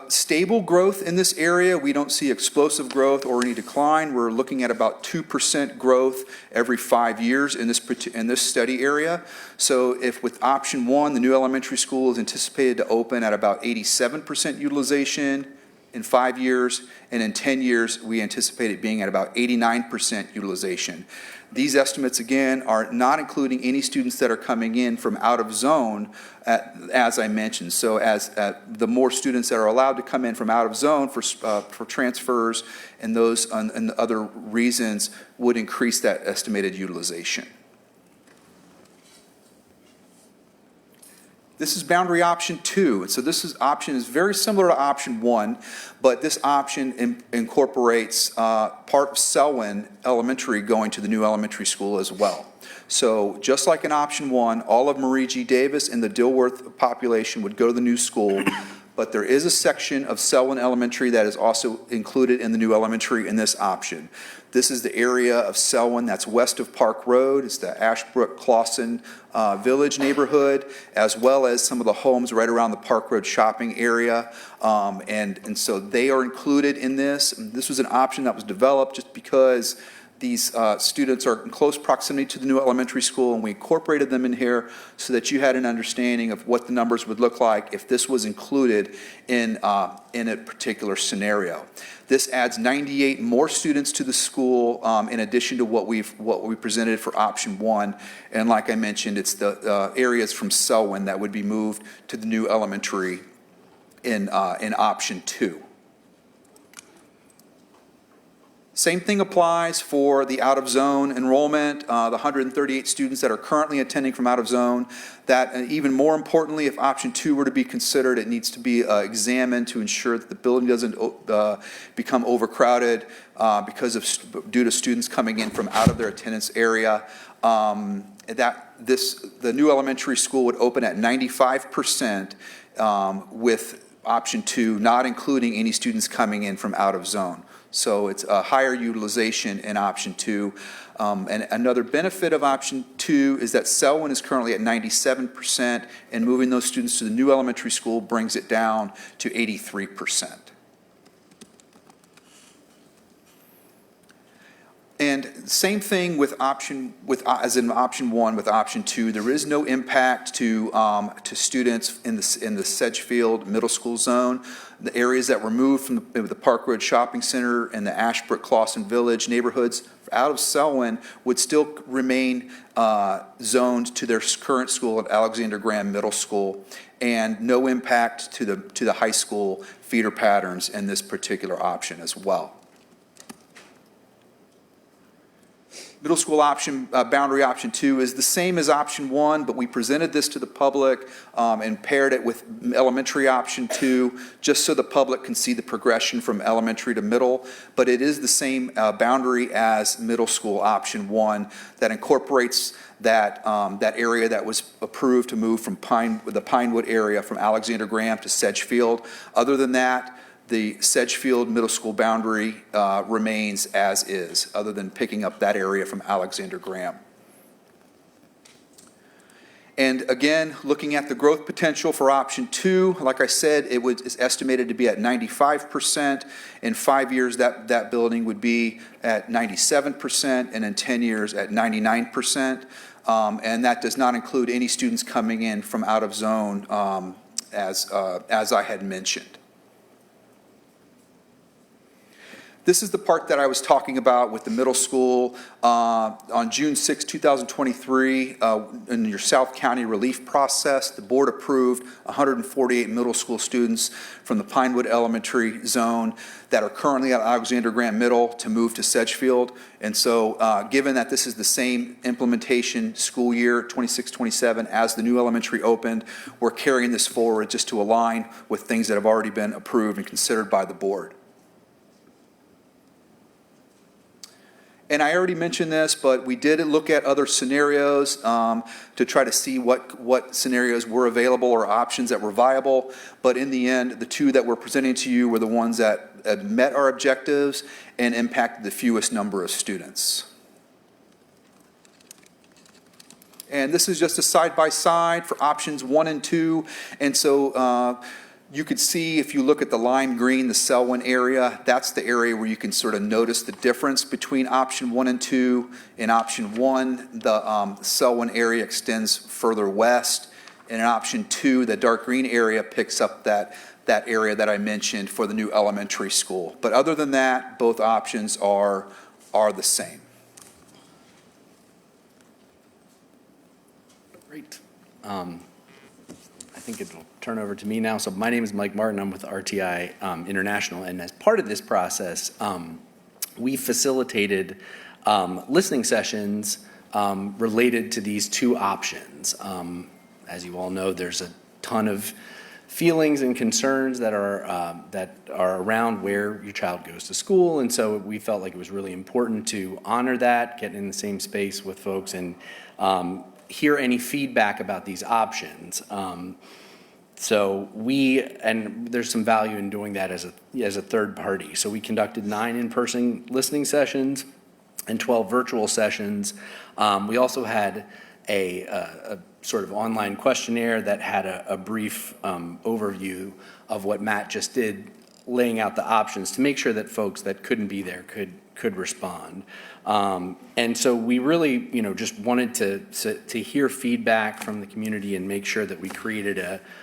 [SPEAKER 14] stable growth in this area. We don't see explosive growth or any decline. We're looking at about 2% growth every 5 years in this study area. So if with option 1, the new elementary school is anticipated to open at about 87% utilization in 5 years, and in 10 years, we anticipate it being at about 89% utilization. These estimates, again, are not including any students that are coming in from out of zone, as I mentioned. So as the more students that are allowed to come in from out of zone for transfers and those and other reasons would increase that estimated utilization. This is boundary option 2. And so this option is very similar to option 1, but this option incorporates part of Selwyn Elementary going to the new elementary school as well. So just like in option 1, all of Marie G. Davis and the Dilworth population would go to the new school, but there is a section of Selwyn Elementary that is also included in the new elementary in this option. This is the area of Selwyn that's west of Park Road. It's the Ashbrook-Clawson Village neighborhood, as well as some of the homes right around the Park Road shopping area. And so they are included in this. And this was an option that was developed just because these students are in close proximity to the new elementary school, and we incorporated them in here so that you had an understanding of what the numbers would look like if this was included in a particular scenario. This adds 98 more students to the school in addition to what we presented for option 1. And like I mentioned, it's the areas from Selwyn that would be moved to the new elementary in option 2. Same thing applies for the out-of-zone enrollment, the 138 students that are currently attending from out-of-zone. That, even more importantly, if option 2 were to be considered, it needs to be examined to ensure that the building doesn't become overcrowded due to students coming in from out of their attendance area. The new elementary school would open at 95% with option 2, not including any students coming in from out of zone. So it's a higher utilization in option 2. And another benefit of option 2 is that Selwyn is currently at 97%, and moving those students to the new elementary school brings it down to 83%. And same thing with as in option 1 with option 2. There is no impact to students in the Sedgefield Middle School zone. The areas that were moved from the Park Road Shopping Center and the Ashbrook Clawson Village neighborhoods out of Selwyn would still remain zoned to their current school at Alexander Graham Middle School, and no impact to the high school feeder patterns in this particular option as well. Middle school option, boundary option 2 is the same as option 1, but we presented this to the public and paired it with elementary option 2, just so the public can see the progression from elementary to middle. But it is the same boundary as middle school option 1 that incorporates that area that was approved to move from the Pinewood area from Alexander Graham to Sedgefield. Other than that, the Sedgefield Middle School boundary remains as is, other than picking up that area from Alexander Graham. And again, looking at the growth potential for option 2, like I said, is estimated to be at 95%. In 5 years, that building would be at 97%, and in 10 years at 99%. And that does not include any students coming in from out of zone, as I had mentioned. This is the part that I was talking about with the middle school. On June 6, 2023, in your South County relief process, the board approved 148 middle school students from the Pinewood Elementary zone that are currently at Alexander Graham Middle to move to Sedgefield. And so given that this is the same implementation school year, 26-27, as the new elementary opened, we're carrying this forward just to align with things that have already been approved and considered by the board. And I already mentioned this, but we did look at other scenarios to try to see what scenarios were available or options that were viable. But in the end, the two that we're presenting to you were the ones that met our objectives and impacted the fewest number of students. And this is just a side-by-side for options 1 and 2. And so you could see, if you look at the lime green, the Selwyn area, that's the area where you can sort of notice the difference between option 1 and 2. In option 1, the Selwyn area extends further west. And in option 2, the dark green area picks up that area that I mentioned for the new elementary school. But other than that, both options are the same.
[SPEAKER 15] Great. I think it'll turn over to me now. So my name is Mike Martin. I'm with RTI International. And as part of this process, we facilitated listening sessions related to these two options. As you all know, there's a ton of feelings and concerns that are around where your child goes to school. And so we felt like it was really important to honor that, get in the same space with folks, and hear any feedback about these options. And there's some value in doing that as a third party. So we conducted 9 in-person listening sessions and 12 virtual sessions. We also had a sort of online questionnaire that had a brief overview of what Matt just did, laying out the options to make sure that folks that couldn't be there could respond. And so we really, just wanted to hear feedback from the community and make sure that we created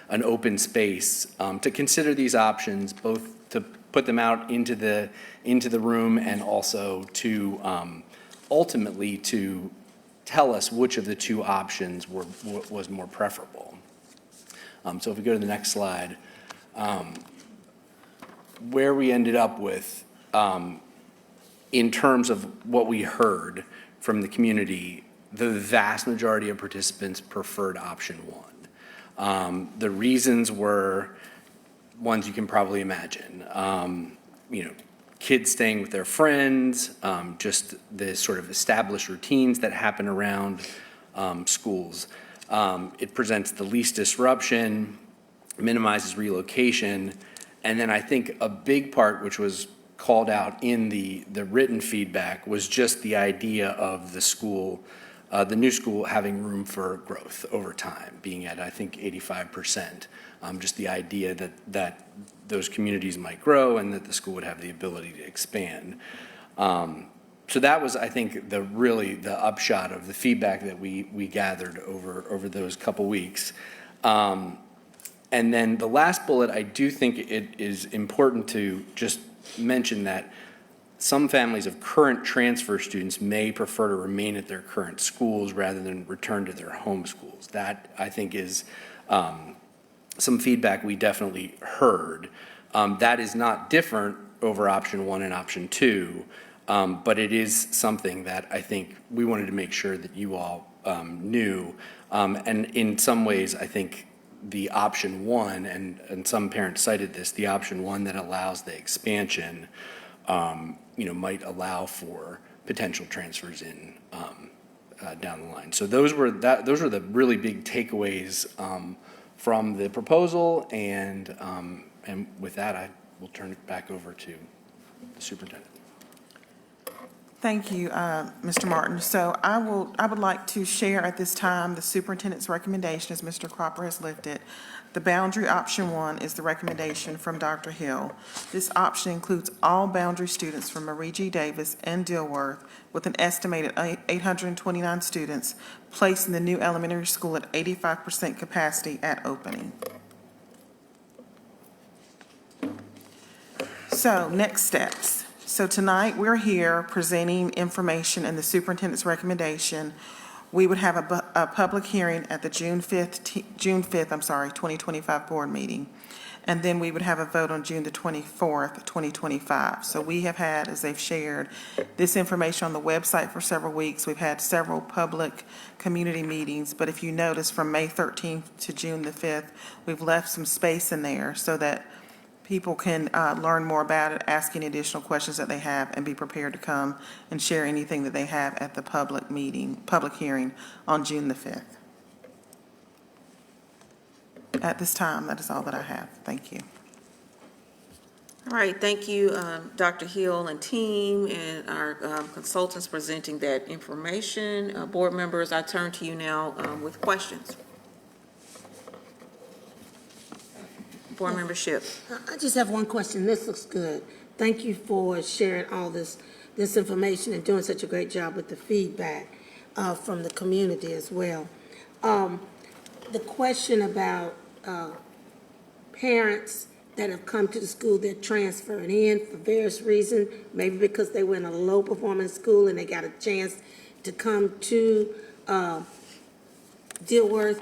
[SPEAKER 15] an open space to consider these options, both to put them out into the room and also to ultimately to tell us which of the two options was more preferable. So if we go to the next slide, where we ended up with in terms of what we heard from the community, the vast majority of participants preferred option 1. The reasons were ones you can probably imagine. Kids staying with their friends, just the sort of established routines that happen around schools. It presents the least disruption, minimizes relocation, and then I think a big part, which was called out in the written feedback, was just the idea of the school, the new school having room for growth over time, being at, I think, 85%. Just the idea that those communities might grow and that the school would have the ability to expand. So that was, I think, the upshot of the feedback that we gathered over those couple weeks. And then the last bullet, I do think it is important to just mention that some families of current transfer students may prefer to remain at their current schools rather than return to their home schools. That, I think, is some feedback we definitely heard. That is not different over option 1 and option 2, but it is something that I think we wanted to make sure that you all knew. And in some ways, I think the option 1, and some parents cited this, the option 1 that allows the expansion, might allow for potential transfers in down the line. So those were the really big takeaways from the proposal, and with that, I will turn it back over to the superintendent.
[SPEAKER 16] Thank you, Mr. Martin. So I would like to share at this time the superintendent's recommendation, as Mr. Cropper has lifted. The boundary option 1 is the recommendation from Dr. Hill. This option includes all boundary students from Marie G. Davis and Dilworth with an estimated 829 students placed in the new elementary school at 85% capacity at opening. So next steps. So tonight, we're here presenting information and the superintendent's recommendation. We would have a public hearing at the June 5th, 2025 board meeting. And then we would have a vote on June the 24th, 2025. So we have had, as they've shared, this information on the website for several weeks. We've had several public community meetings. But if you notice, from May 13th to June the 5th, we've left some space in there so that people can learn more about it, ask any additional questions that they have, and be prepared to come and share anything that they have at the public hearing on June the 5th. At this time, that is all that I have. Thank you.
[SPEAKER 1] All right, thank you, Dr. Hill and team, and our consultants presenting that information. Board members, I turn to you now with questions. Board membership.
[SPEAKER 5] I just have one question. This looks good. Thank you for sharing all this information and doing such a great job with the feedback from the community as well. The question about parents that have come to the school, they're transferring in for various reasons, maybe because they were in a low-performing school and they got a chance to come to Dilworth.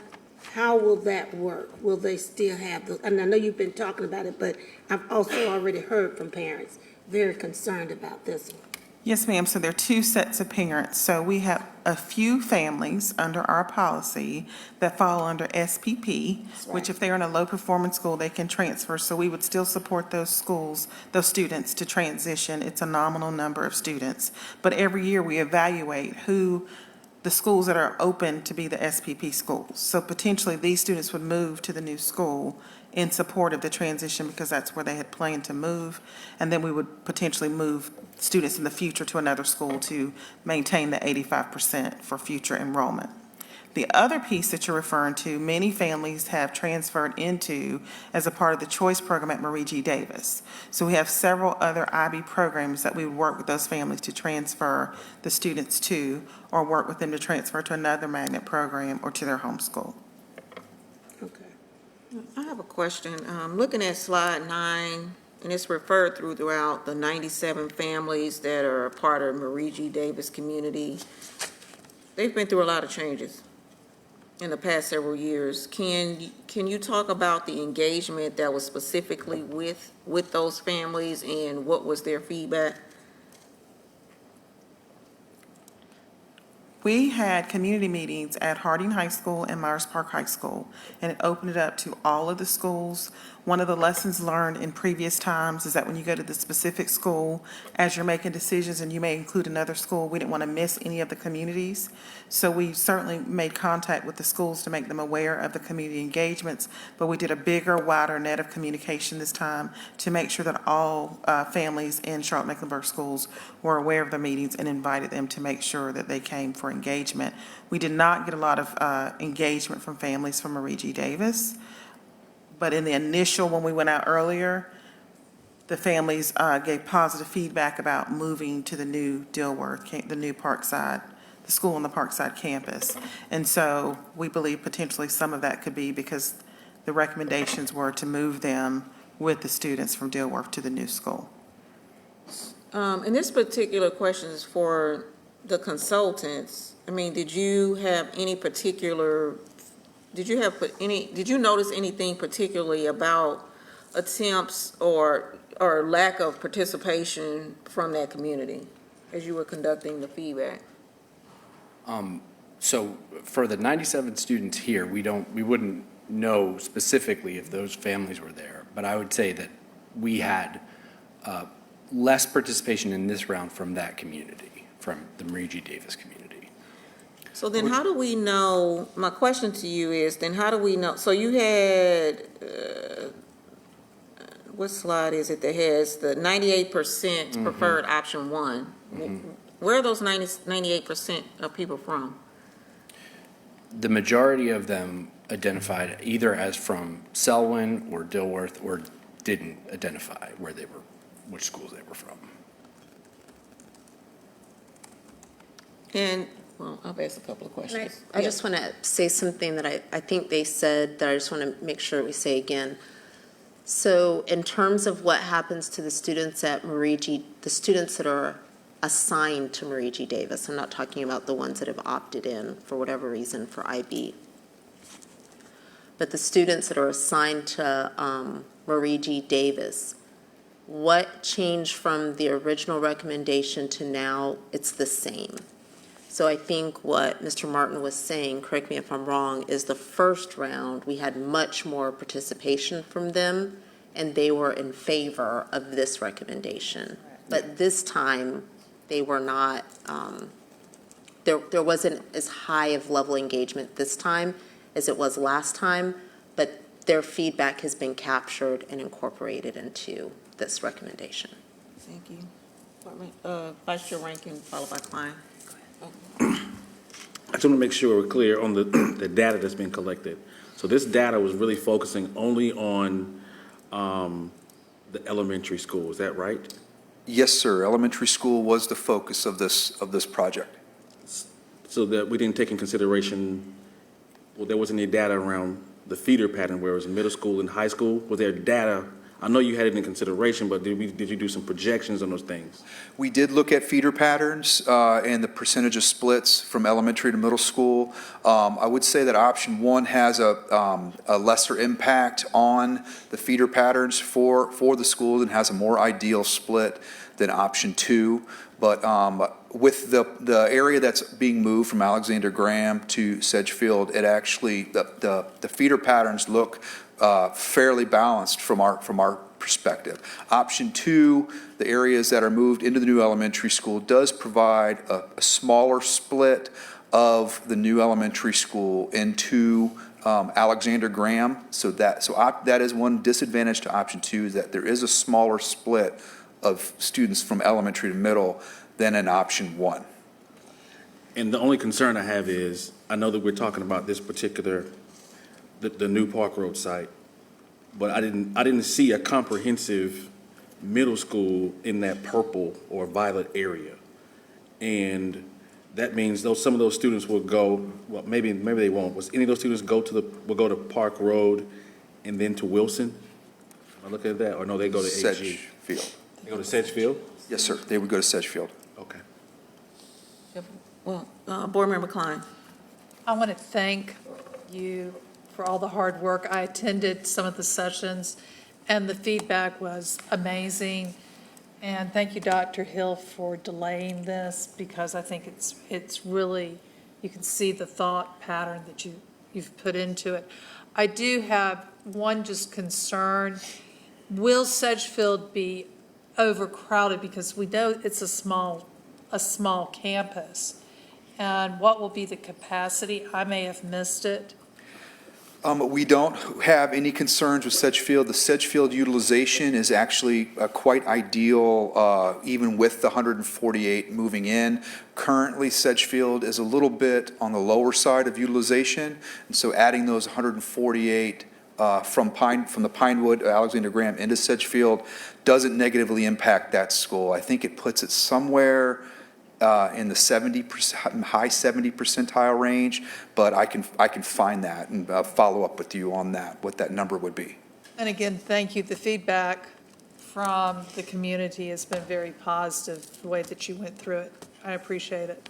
[SPEAKER 5] How will that work? Will they still have those? And I know you've been talking about it, but I've also already heard from parents very concerned about this one.
[SPEAKER 16] Yes, ma'am. So there are two sets of parents. So we have a few families under our policy that fall under SPP, which if they're in a low-performing school, they can transfer. So we would still support those schools, those students to transition. It's a nominal number of students. But every year we evaluate the schools that are open to be the SPP schools. So potentially these students would move to the new school in support of the transition because that's where they had planned to move. And then we would potentially move students in the future to another school to maintain the 85% for future enrollment. The other piece that you're referring to, many families have transferred into as a part of the choice program at Marie G. Davis. So we have several other IB programs that we would work with those families to transfer the students to, or work with them to transfer to another magnet program or to their home school.
[SPEAKER 5] Okay.
[SPEAKER 1] I have a question. Looking at slide 9, and it's referred throughout the 97 families that are a part of Marie G. Davis community. They've been through a lot of changes in the past several years. Can you talk about the engagement that was specifically with those families and what was their feedback?
[SPEAKER 16] We had community meetings at Harding High School and Myers Park High School, and it opened it up to all of the schools. One of the lessons learned in previous times is that when you go to the specific school, as you're making decisions and you may include another school, we didn't want to miss any of the communities. So we certainly made contact with the schools to make them aware of the community engagements, but we did a bigger, wider net of communication this time to make sure that all families in Charlotte-Mecklenburg schools were aware of the meetings and invited them to make sure that they came for engagement. We did not get a lot of engagement from families from Marie G. Davis, but in the initial, when we went out earlier, the families gave positive feedback about moving to the new Dilworth, the new Parkside, the school on the Parkside campus. And so we believe potentially some of that could be because the recommendations were to move them with the students from Dilworth to the new school.
[SPEAKER 1] And this particular question is for the consultants. I mean, did you notice anything particularly about attempts or lack of participation from that community as you were conducting the feedback?
[SPEAKER 15] So for the 97 students here, we wouldn't know specifically if those families were there, but I would say that we had less participation in this round from that community, from the Marie G. Davis community.
[SPEAKER 1] So then how do we know, my question to you is, then how do we know, so you had, what slide is it that has the 98% preferred option one? Where are those 98% of people from?
[SPEAKER 15] The majority of them identified either as from Selwyn or Dilworth, or didn't identify where they were, which schools they were from.
[SPEAKER 1] And, well, I've asked a couple of questions.
[SPEAKER 11] I just want to say something that I think they said that I just want to make sure we say again. So in terms of what happens to the students at the students that are assigned to Marie G. Davis, I'm not talking about the ones that have opted in for whatever reason for IB, but the students that are assigned to Marie G. Davis, what changed from the original recommendation to now? It's the same. So I think what Mr. Martin was saying, correct me if I'm wrong, is the first round, we had much more participation from them, and they were in favor of this recommendation. But this time, they were not, there wasn't as high of level engagement this time as it was last time, but their feedback has been captured and incorporated into this recommendation.
[SPEAKER 1] Thank you. Vice Chair Rankin, followed by Klein.
[SPEAKER 4] I just want to make sure we're clear on the data that's been collected. So this data was really focusing only on the elementary school, is that right?
[SPEAKER 14] Yes, sir. Elementary school was the focus of this project.
[SPEAKER 4] So that we didn't take in consideration, well, there wasn't any data around the feeder pattern where it was middle school and high school? Was there data? I know you had it in consideration, but did you do some projections on those things?
[SPEAKER 14] We did look at feeder patterns and the percentage of splits from elementary to middle school. I would say that option one has a lesser impact on the feeder patterns for the schools and has a more ideal split than option two. But with the area that's being moved from Alexander Graham to Sedgefield, it actually, the feeder patterns look fairly balanced from our perspective. Option two, the areas that are moved into the new elementary school, does provide a smaller split of the new elementary school into Alexander Graham. So that is one disadvantage to option two, is that there is a smaller split of students from elementary to middle than in option one.
[SPEAKER 4] And the only concern I have is, I know that we're talking about this particular, the new Park Road site, but I didn't see a comprehensive middle school in that purple or violet area. And that means some of those students will go, well, maybe they won't. Was any of those students will go to Park Road and then to Wilson? Am I looking at that? Or no, they go to AG?
[SPEAKER 14] Sedgefield.
[SPEAKER 4] They go to Sedgefield?
[SPEAKER 14] Yes, sir. They would go to Sedgefield.
[SPEAKER 4] Okay.
[SPEAKER 1] Well, Board Member Klein.
[SPEAKER 9] I want to thank you for all the hard work. I attended some of the sessions, and the feedback was amazing. And thank you, Dr. Hill, for delaying this, because I think it's really, you can see the thought pattern that you've put into it. I do have one just concern. Will Sedgefield be overcrowded? Because we know it's a small campus. And what will be the capacity? I may have missed it.
[SPEAKER 14] We don't have any concerns with Sedgefield. The Sedgefield utilization is actually quite ideal, even with the 148 moving in. Currently, Sedgefield is a little bit on the lower side of utilization, and so adding those 148 from the Pinewood, Alexander Graham into Sedgefield doesn't negatively impact that school. I think it puts it somewhere in the 70%, high 70 percentile range, but I can find that and follow up with you on that, what that number would be.
[SPEAKER 9] And again, thank you. The feedback from the community has been very positive, the way that you went through it. I appreciate it.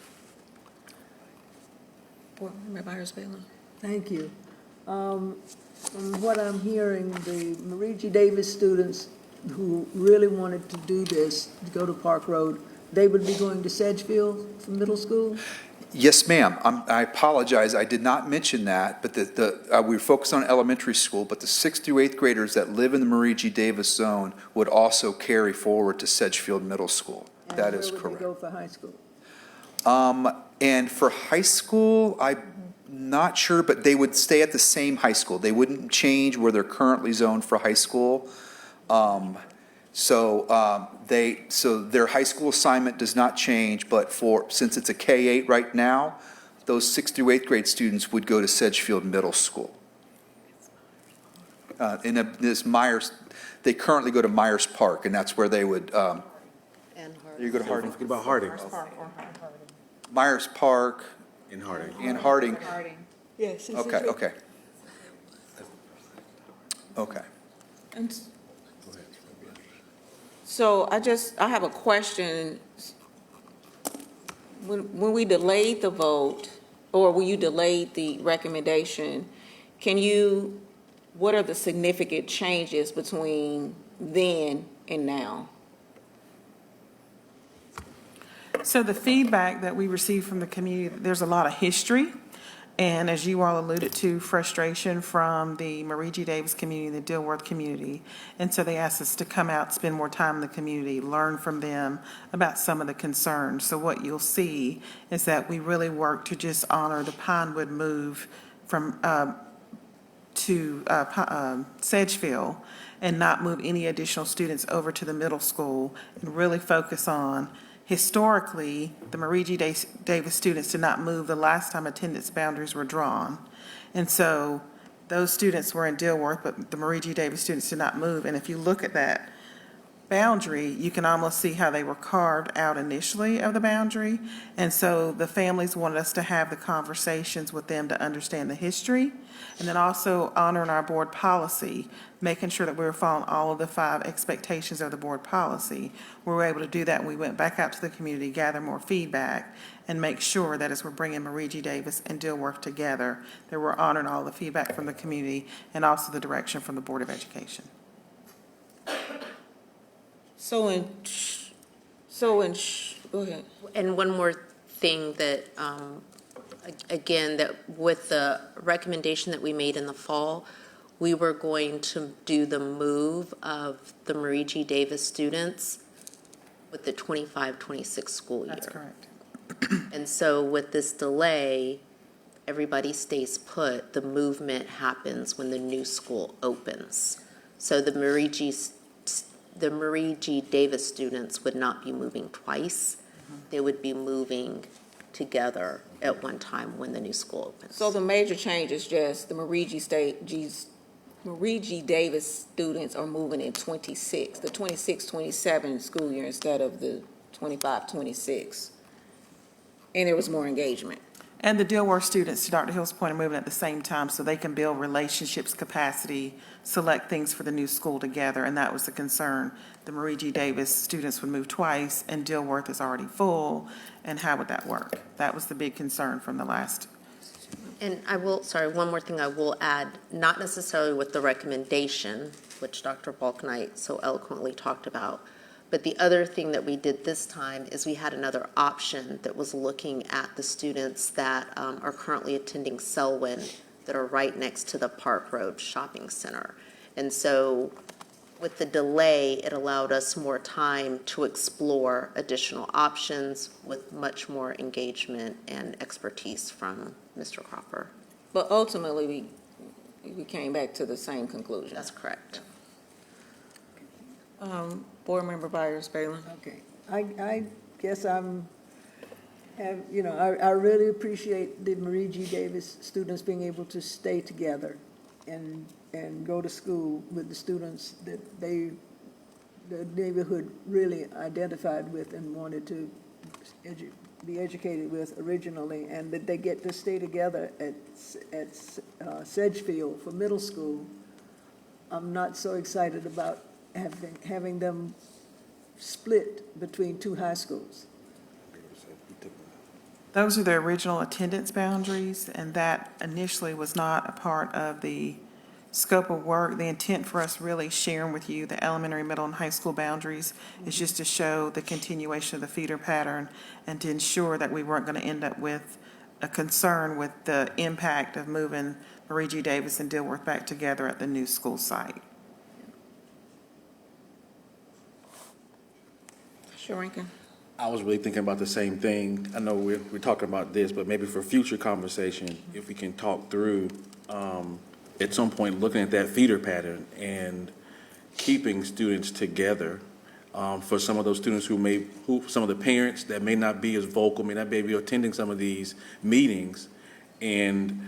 [SPEAKER 1] Board Member Byers-Bailey.
[SPEAKER 8] Thank you. From what I'm hearing, the Marie G. Davis students who really wanted to do this, to go to Park Road, they would be going to Sedgefield for middle school?
[SPEAKER 14] Yes, ma'am. I apologize. I did not mention that, but we were focused on elementary school, but the 6th through 8th graders that live in the Marie G. Davis zone would also carry forward to Sedgefield Middle School. That is correct.
[SPEAKER 8] And where would they go for high school?
[SPEAKER 14] And for high school, I'm not sure, but they would stay at the same high school. They wouldn't change where they're currently zoned for high school. So their high school assignment does not change, but since it's a K-8 right now, those 6th through 8th grade students would go to Sedgefield Middle School. They currently go to Myers Park, and that's where they would. You go to Harding.
[SPEAKER 4] Forget about Harding.
[SPEAKER 14] Myers Park.
[SPEAKER 4] In Harding.
[SPEAKER 14] In Harding.
[SPEAKER 8] Yes.
[SPEAKER 14] Okay.
[SPEAKER 1] And so I have a question. When we delayed the vote, or when you delayed the recommendation, what are the significant changes between then and now?
[SPEAKER 16] So the feedback that we received from the community, there's a lot of history, and as you all alluded to, frustration from the Marie G. Davis community, the Dilworth community. And so they asked us to come out, spend more time in the community, learn from them about some of the concerns. So what you'll see is that we really work to just honor the Pinewood move from to Sedgefield, and not move any additional students over to the middle school, and really focus on historically, the Marie G. Davis students did not move the last time attendance boundaries were drawn. And so those students were in Dilworth, but the Marie G. Davis students did not move. And if you look at that boundary, you can almost see how they were carved out initially of the boundary. And so the families wanted us to have the conversations with them to understand the history, and then also honoring our board policy, making sure that we were following all of the 5 expectations of the board policy. We were able to do that, and we went back out to the community, gather more feedback, and make sure that as we're bringing Marie G. Davis and Dilworth together, that we're honoring all the feedback from the community and also the direction from the Board of Education.
[SPEAKER 1] Go ahead.
[SPEAKER 11] And one more thing that, again, that with the recommendation that we made in the fall, we were going to do the move of the Marie G. Davis students with the 25-26 school year.
[SPEAKER 16] That's correct.
[SPEAKER 11] And so with this delay, everybody stays put. The movement happens when the new school opens. So the Marie G. Davis students would not be moving twice. They would be moving together at one time when the new school opens.
[SPEAKER 1] So the major change is just the Marie G. Davis students are moving in the 26-27 school year instead of the 25-26. And there was more engagement.
[SPEAKER 16] And the Dilworth students, to Dr. Hill's point, are moving at the same time so they can build relationships, capacity, select things for the new school together, and that was the concern. The Marie G. Davis students would move twice, and Dilworth is already full, and how would that work? That was the big concern from the last.
[SPEAKER 11] And one more thing I will add, not necessarily with the recommendation, which Dr. Balknight so eloquently talked about, but the other thing that we did this time is we had another option that was looking at the students that are currently attending Selwyn that are right next to the Park Road Shopping Center. And so with the delay, it allowed us more time to explore additional options with much more engagement and expertise from Mr. Cropper.
[SPEAKER 1] But ultimately, we came back to the same conclusion.
[SPEAKER 11] That's correct.
[SPEAKER 1] Board Member Byers-Bailey.
[SPEAKER 8] Okay. I guess I really appreciate the Marie G. Davis students being able to stay together and go to school with the students that the neighborhood really identified with and wanted to be educated with originally, and that they get to stay together at Sedgefield for middle school. I'm not so excited about having them split between two high schools.
[SPEAKER 16] Those are the original attendance boundaries, and that initially was not a part of the scope of work. The intent for us really sharing with you the elementary, middle, and high school boundaries is just to show the continuation of the feeder pattern and to ensure that we weren't going to end up with a concern with the impact of moving Marie G. Davis and Dilworth back together at the new school site.
[SPEAKER 1] Sure, Rankin.
[SPEAKER 4] I was really thinking about the same thing. I know we're talking about this, but maybe for future conversation, if we can talk through, at some point, looking at that feeder pattern and keeping students together. For some of those students some of the parents that may not be as vocal, may not be attending some of these meetings, and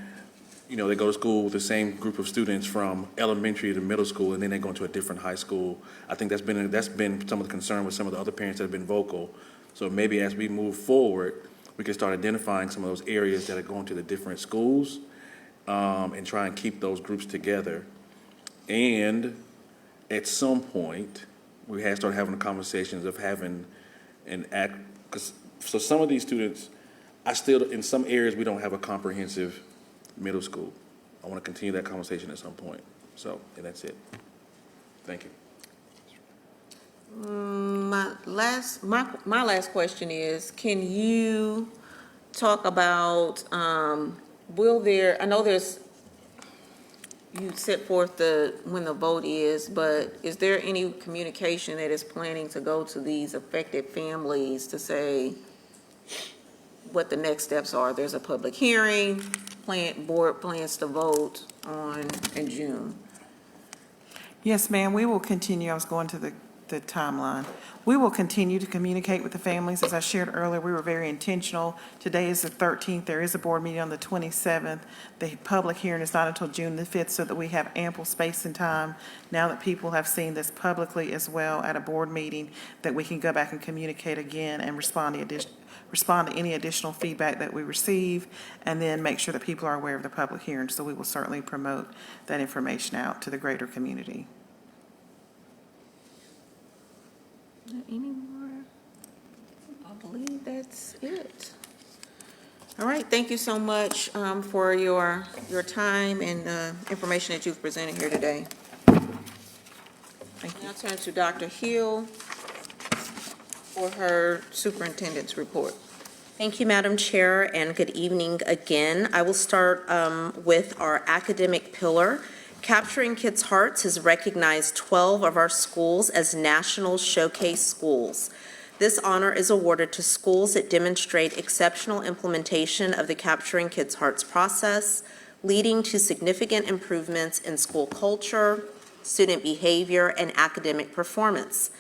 [SPEAKER 4] they go to school with the same group of students from elementary to middle school, and then they go into a different high school. I think that's been some of the concern with some of the other parents that have been vocal. So maybe as we move forward, we can start identifying some of those areas that are going to the different schools, and try and keep those groups together. And at some point, we have started having the conversations of having an act, so some of these students, in some areas, we don't have a comprehensive middle school. I want to continue that conversation at some point. And that's it. Thank you.
[SPEAKER 1] My last question is, can you talk about, I know you set forth when the vote is, but is there any communication that is planning to go to these affected families to say what the next steps are? There's a public hearing, board plans to vote in June.
[SPEAKER 16] Yes, ma'am, we will continue. I was going to the timeline. We will continue to communicate with the families. As I shared earlier, we were very intentional. Today is the 13th. There is a board meeting on the 27th. The public hearing is not until June the 5th, so that we have ample space and time, now that people have seen this publicly as well at a board meeting, that we can go back and communicate again and respond to any additional feedback that we receive, and then make sure that people are aware of the public hearing. So we will certainly promote that information out to the greater community.
[SPEAKER 1] Any more? I believe that's it. All right, thank you so much for your time and the information that you've presented here today. Thank you. Now turn to Dr. Hill for her superintendent's report.
[SPEAKER 11] Thank you, Madam Chair, and good evening again. I will start with our academic pillar. Capturing Kids' Hearts has recognized 12 of our schools as National Showcase Schools. This honor is awarded to schools that demonstrate exceptional implementation of the Capturing Kids' Hearts process, leading to significant improvements in school culture, student behavior, and academic performance.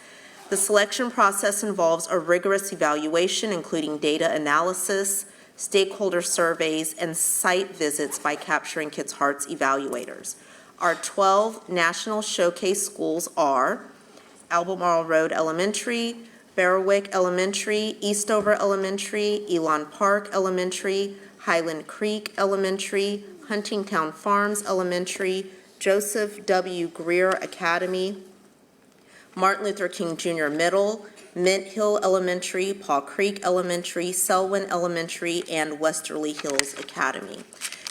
[SPEAKER 11] The selection process involves a rigorous evaluation, including data analysis, stakeholder surveys, and site visits by Capturing Kids' Hearts evaluators. Our 12 National Showcase schools are Albemarle Road Elementary, Berwick Elementary, Eastover Elementary, Elon Park Elementary, Highland Creek Elementary, Huntingtown Farms Elementary, Joseph W. Greer Academy, Martin Luther King Jr. Middle, Mint Hill Elementary, Paw Creek Elementary, Selwyn Elementary, and Westerly Hills Academy.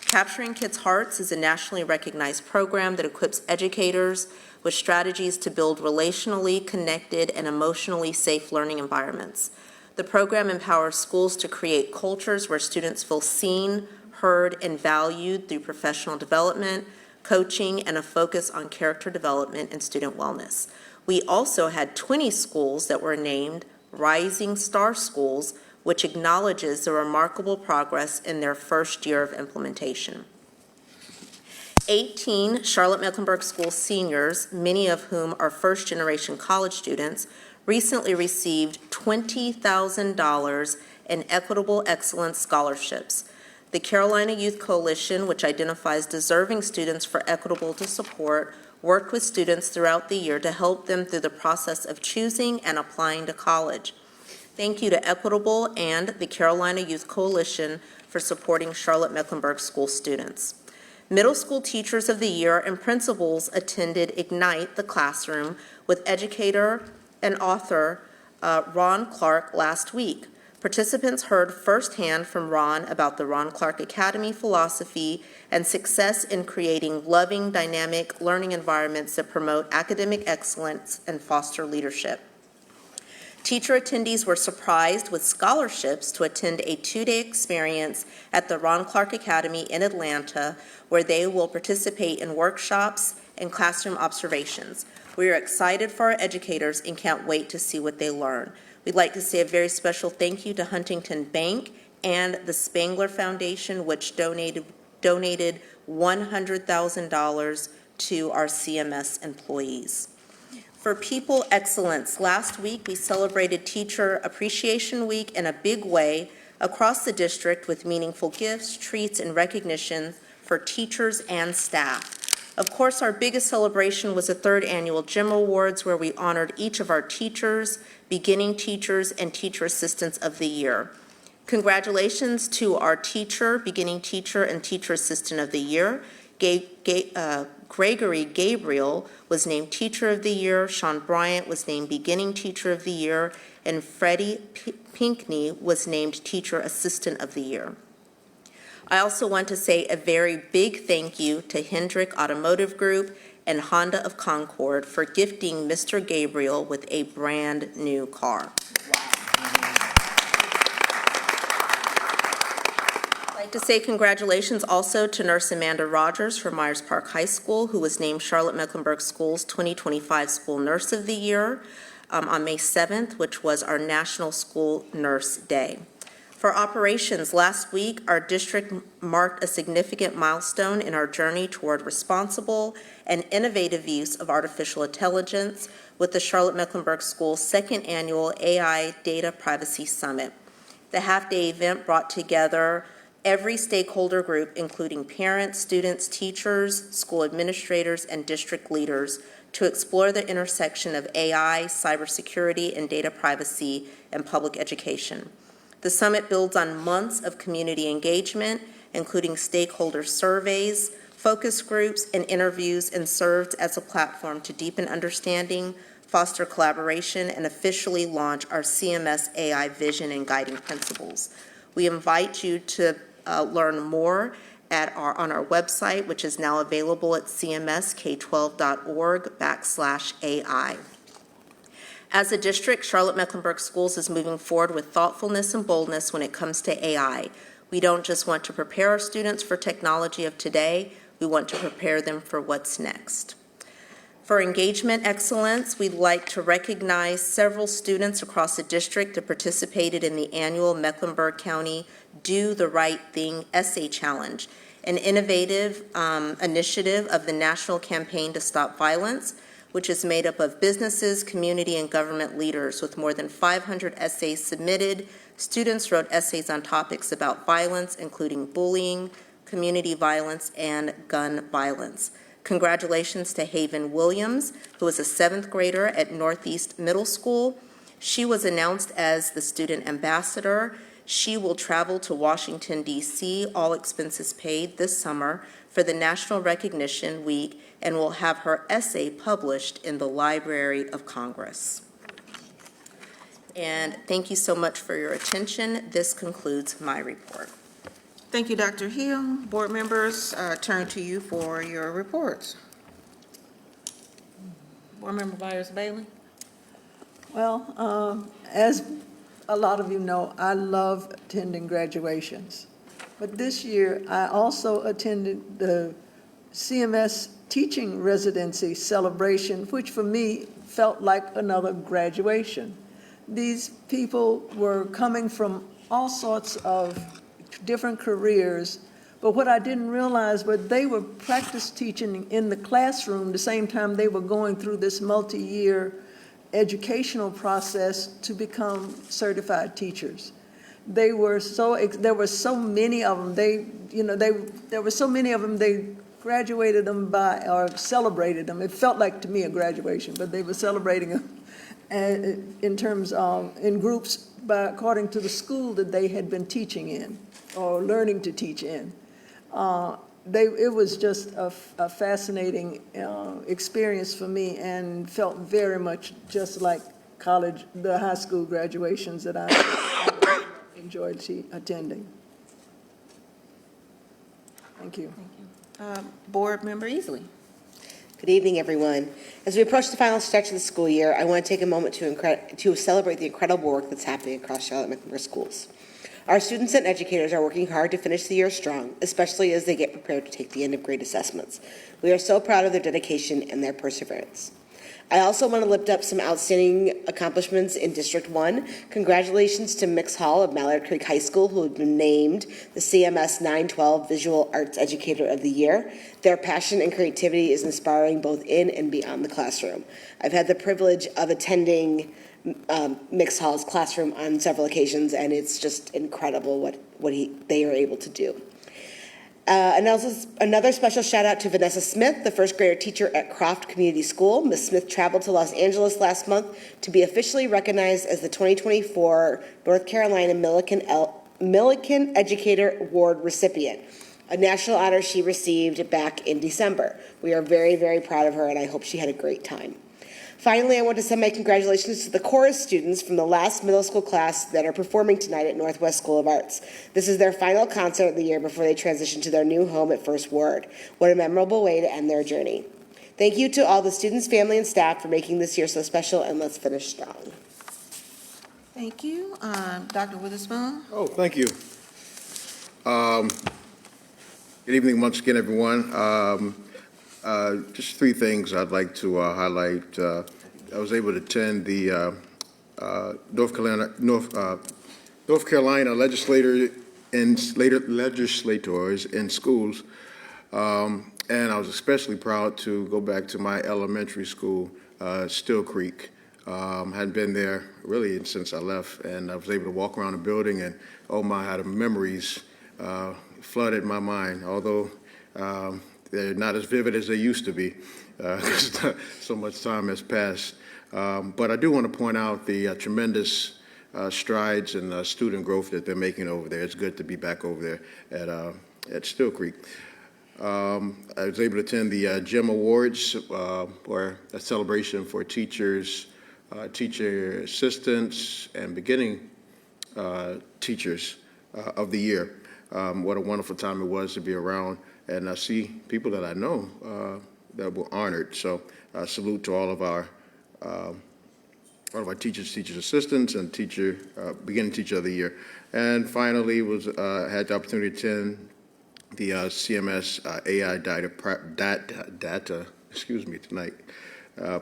[SPEAKER 11] Capturing Kids' Hearts is a nationally recognized program that equips educators with strategies to build relationally connected and emotionally safe learning environments. The program empowers schools to create cultures where students feel seen, heard, and valued through professional development, coaching, and a focus on character development and student wellness. We also had 20 schools that were named Rising Star Schools, which acknowledges the remarkable progress in their first year of implementation. 18 Charlotte-Mecklenburg School seniors, many of whom are first-generation college students, recently received $20,000 in Equitable Excellence scholarships. The Carolina Youth Coalition, which identifies deserving students for equitable to support, worked with students throughout the year to help them through the process of choosing and applying to college. Thank you to Equitable and the Carolina Youth Coalition for supporting Charlotte-Mecklenburg school students. Middle school teachers of the year and principals attended Ignite the Classroom with educator and author Ron Clark last week. Participants heard firsthand from Ron about the Ron Clark Academy philosophy and success in creating loving, dynamic learning environments that promote academic excellence and foster leadership. Teacher attendees were surprised with scholarships to attend a 2-day experience at the Ron Clark Academy in Atlanta, where they will participate in workshops and classroom observations. We are excited for our educators and can't wait to see what they learn. We'd like to say a very special thank you to Huntington Bank and the Spangler Foundation, which donated $100,000 to our CMS employees. For People Excellence, last week we celebrated Teacher Appreciation Week in a big way across the district with meaningful gifts, treats, and recognition for teachers and staff. Of course, our biggest celebration was the 3rd annual GEM Awards, where we honored each of our teachers, beginning teachers, and teacher assistants of the year. Congratulations to our teacher, beginning teacher, and teacher assistant of the year. Gregory Gabriel was named Teacher of the Year, Sean Bryant was named Beginning Teacher of the Year, and Freddie Pinkney was named Teacher Assistant of the Year. I also want to say a very big thank you to Hendrick Automotive Group and Honda of Concord for gifting Mr. Gabriel with a brand new car. I'd like to say congratulations also to Nurse Amanda Rogers from Myers Park High School, who was named Charlotte-Mecklenburg School's 2025 School Nurse of the Year on May 7th, which was our National School Nurse Day. For operations, last week, our district marked a significant milestone in our journey toward responsible and innovative use of artificial intelligence with the Charlotte-Mecklenburg School's 2nd annual AI Data Privacy Summit. The half-day event brought together every stakeholder group, including parents, students, teachers, school administrators, and district leaders, to explore the intersection of AI, cybersecurity, and data privacy in public education. The summit builds on months of community engagement, including stakeholder surveys, focus groups, and interviews, and serves as a platform to deepen understanding, foster collaboration, and officially launch our CMS AI vision and guiding principles. We invite you to learn more on our website, which is now available at cmsk12.org/AI. As a district, Charlotte-Mecklenburg Schools is moving forward with thoughtfulness and boldness when it comes to AI. We don't just want to prepare our students for technology of today, we want to prepare them for what's next. For engagement excellence, we'd like to recognize several students across the district that participated in the annual Mecklenburg County Do the Right Thing Essay Challenge, an innovative initiative of the National Campaign to Stop Violence, which is made up of businesses, community, and government leaders. With more than 500 essays submitted, students wrote essays on topics about violence, including bullying, community violence, and gun violence. Congratulations to Haven Williams, who is a 7th grader at Northeast Middle School. She was announced as the student ambassador. She will travel to Washington, D.C., all expenses paid, this summer for the National Recognition Week, and will have her essay published in the Library of Congress. And thank you so much for your attention. This concludes my report.
[SPEAKER 1] Thank you, Dr. Hill. Board members, turn to you for your reports. Board Member Byers-Bailey.
[SPEAKER 8] Well, as a lot of you know, I love attending graduations. But this year, I also attended the CMS teaching residency celebration, which for me felt like another graduation. These people were coming from all sorts of different careers, but what I didn't realize was they were practice teaching in the classroom the same time they were going through this multi-year educational process to become certified teachers. They were there were so many of them. There were so many of them, they graduated them or celebrated them. It felt like to me a graduation, but they were celebrating them in terms of, in groups according to the school that they had been teaching in or learning to teach in. It was just a fascinating experience for me and felt very much just like the high school graduations that I enjoyed attending. Thank you.
[SPEAKER 1] Board Member Easley.
[SPEAKER 7] Good evening, everyone. As we approach the final stretch of the school year, I want to take a moment to celebrate the incredible work that's happening across Charlotte-Mecklenburg schools. Our students and educators are working hard to finish the year strong, especially as they get prepared to take the end-of-grade assessments. We are so proud of their dedication and their perseverance. I also want to lift up some outstanding accomplishments in District 1. Congratulations to Mix Hall of Mallard Creek High School, who have been named the CMS 912 Visual Arts Educator of the Year. Their passion and creativity is inspiring both in and beyond the classroom. I've had the privilege of attending Mix Hall's classroom on several occasions, and it's just incredible what they are able to do. And also another special shout out to Vanessa Smith, the first grader teacher at Croft Community School. Ms. Smith traveled to Los Angeles last month to be officially recognized as the 2024 North Carolina Millikan Educator Award recipient, a national honor she received back in December. We are very, very proud of her, and I hope she had a great time. Finally, I want to send my congratulations to the chorus students from the last middle school class that are performing tonight at Northwest School of Arts. This is their final concert of the year before they transition to their new home at First Ward. What a memorable way to end their journey. Thank you to all the students, family, and staff for making this year so special, and let's finish strong.
[SPEAKER 1] Thank you. Dr. Witherspoon?
[SPEAKER 6] Oh, thank you. Good evening once again, everyone. Just three things I'd like to highlight. I was able to attend the North Carolina legislators in schools, and I was especially proud to go back to my elementary school, Still Creek. Hadn't been there really since I left, and I was able to walk around the building, and oh my, how the memories flooded my mind, although they're not as vivid as they used to be, because so much time has passed. But I do want to point out the tremendous strides and student growth that they're making over there. It's good to be back over there at Still Creek. I was able to attend the GEM Awards, or a celebration for teachers, teacher assistants, and beginning teachers of the year. What a wonderful time it was to be around. And I see people that I know that were honored. So salute to all of our teachers, teachers assistants, and beginning teacher of the year. And finally, had the opportunity to attend the CMS AI data tonight,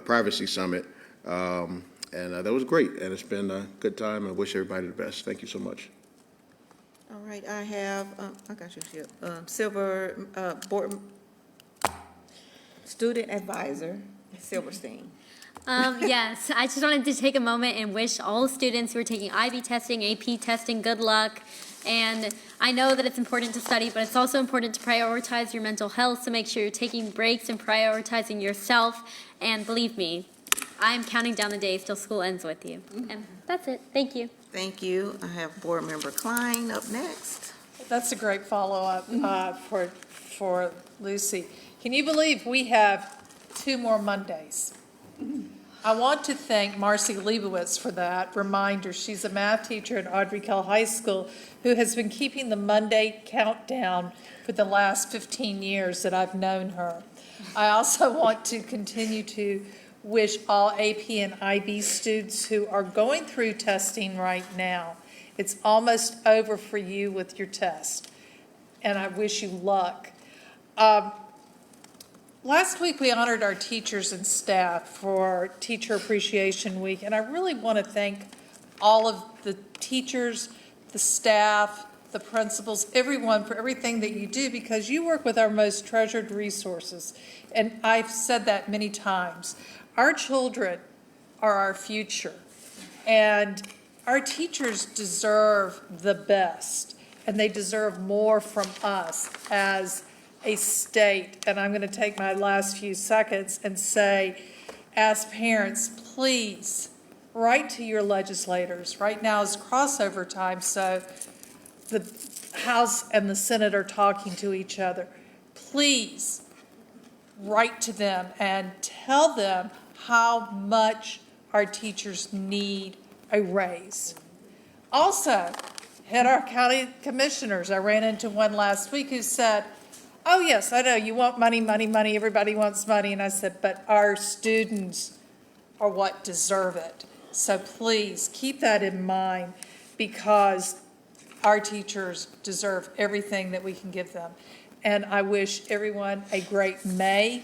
[SPEAKER 6] Privacy Summit, and that was great. And it's been a good time. I wish everybody the best. Thank you so much.
[SPEAKER 1] All right, I have, I got you, Silver, Board Student Advisor, Silverstein.
[SPEAKER 10] Yes, I just wanted to take a moment and wish all students who are taking IB testing, AP testing, good luck. And I know that it's important to study, but it's also important to prioritize your mental health, so make sure you're taking breaks and prioritizing yourself. And believe me, I'm counting down the days till school ends with you. And that's it. Thank you.
[SPEAKER 1] Thank you. I have Board Member Klein up next.
[SPEAKER 9] That's a great follow-up for Lucy. Can you believe we have 2 more Mondays? I want to thank Marcy Leibowitz for that reminder. She's a math teacher at Audrey Kell High School who has been keeping the Monday countdown for the last 15 years that I've known her. I also want to continue to wish all AP and IB students who are going through testing right now. It's almost over for you with your test, and I wish you luck. Last week we honored our teachers and staff for Teacher Appreciation Week, and I really want to thank all of the teachers, the staff, the principals, everyone for everything that you do, because you work with our most treasured resources, and I've said that many times. Our children are our future, and our teachers deserve the best, and they deserve more from us as a state. And I'm going to take my last few seconds and say, as parents, please write to your legislators. Right now is crossover time, so the House and the Senate are talking to each other. Please write to them and tell them how much our teachers need a raise. Also, at our county commissioners, I ran into one last week who said, oh yes, I know you want money, money, money, everybody wants money. And I said, but our students are what deserve it. So please keep that in mind, because our teachers deserve everything that we can give them. And I wish everyone a great May.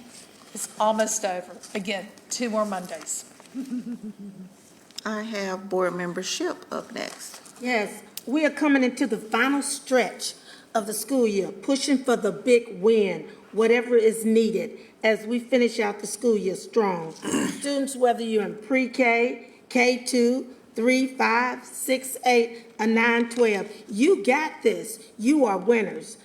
[SPEAKER 9] It's almost over. Again, 2 more Mondays.
[SPEAKER 1] I have board membership up next.
[SPEAKER 5] Yes, we are coming into the final stretch of the school year, pushing for the big win, whatever is needed, as we finish out the school year strong. Students, whether you're in pre-K, K2, 3, 5, 6, 8, or 9, 12, you got this. You are winners.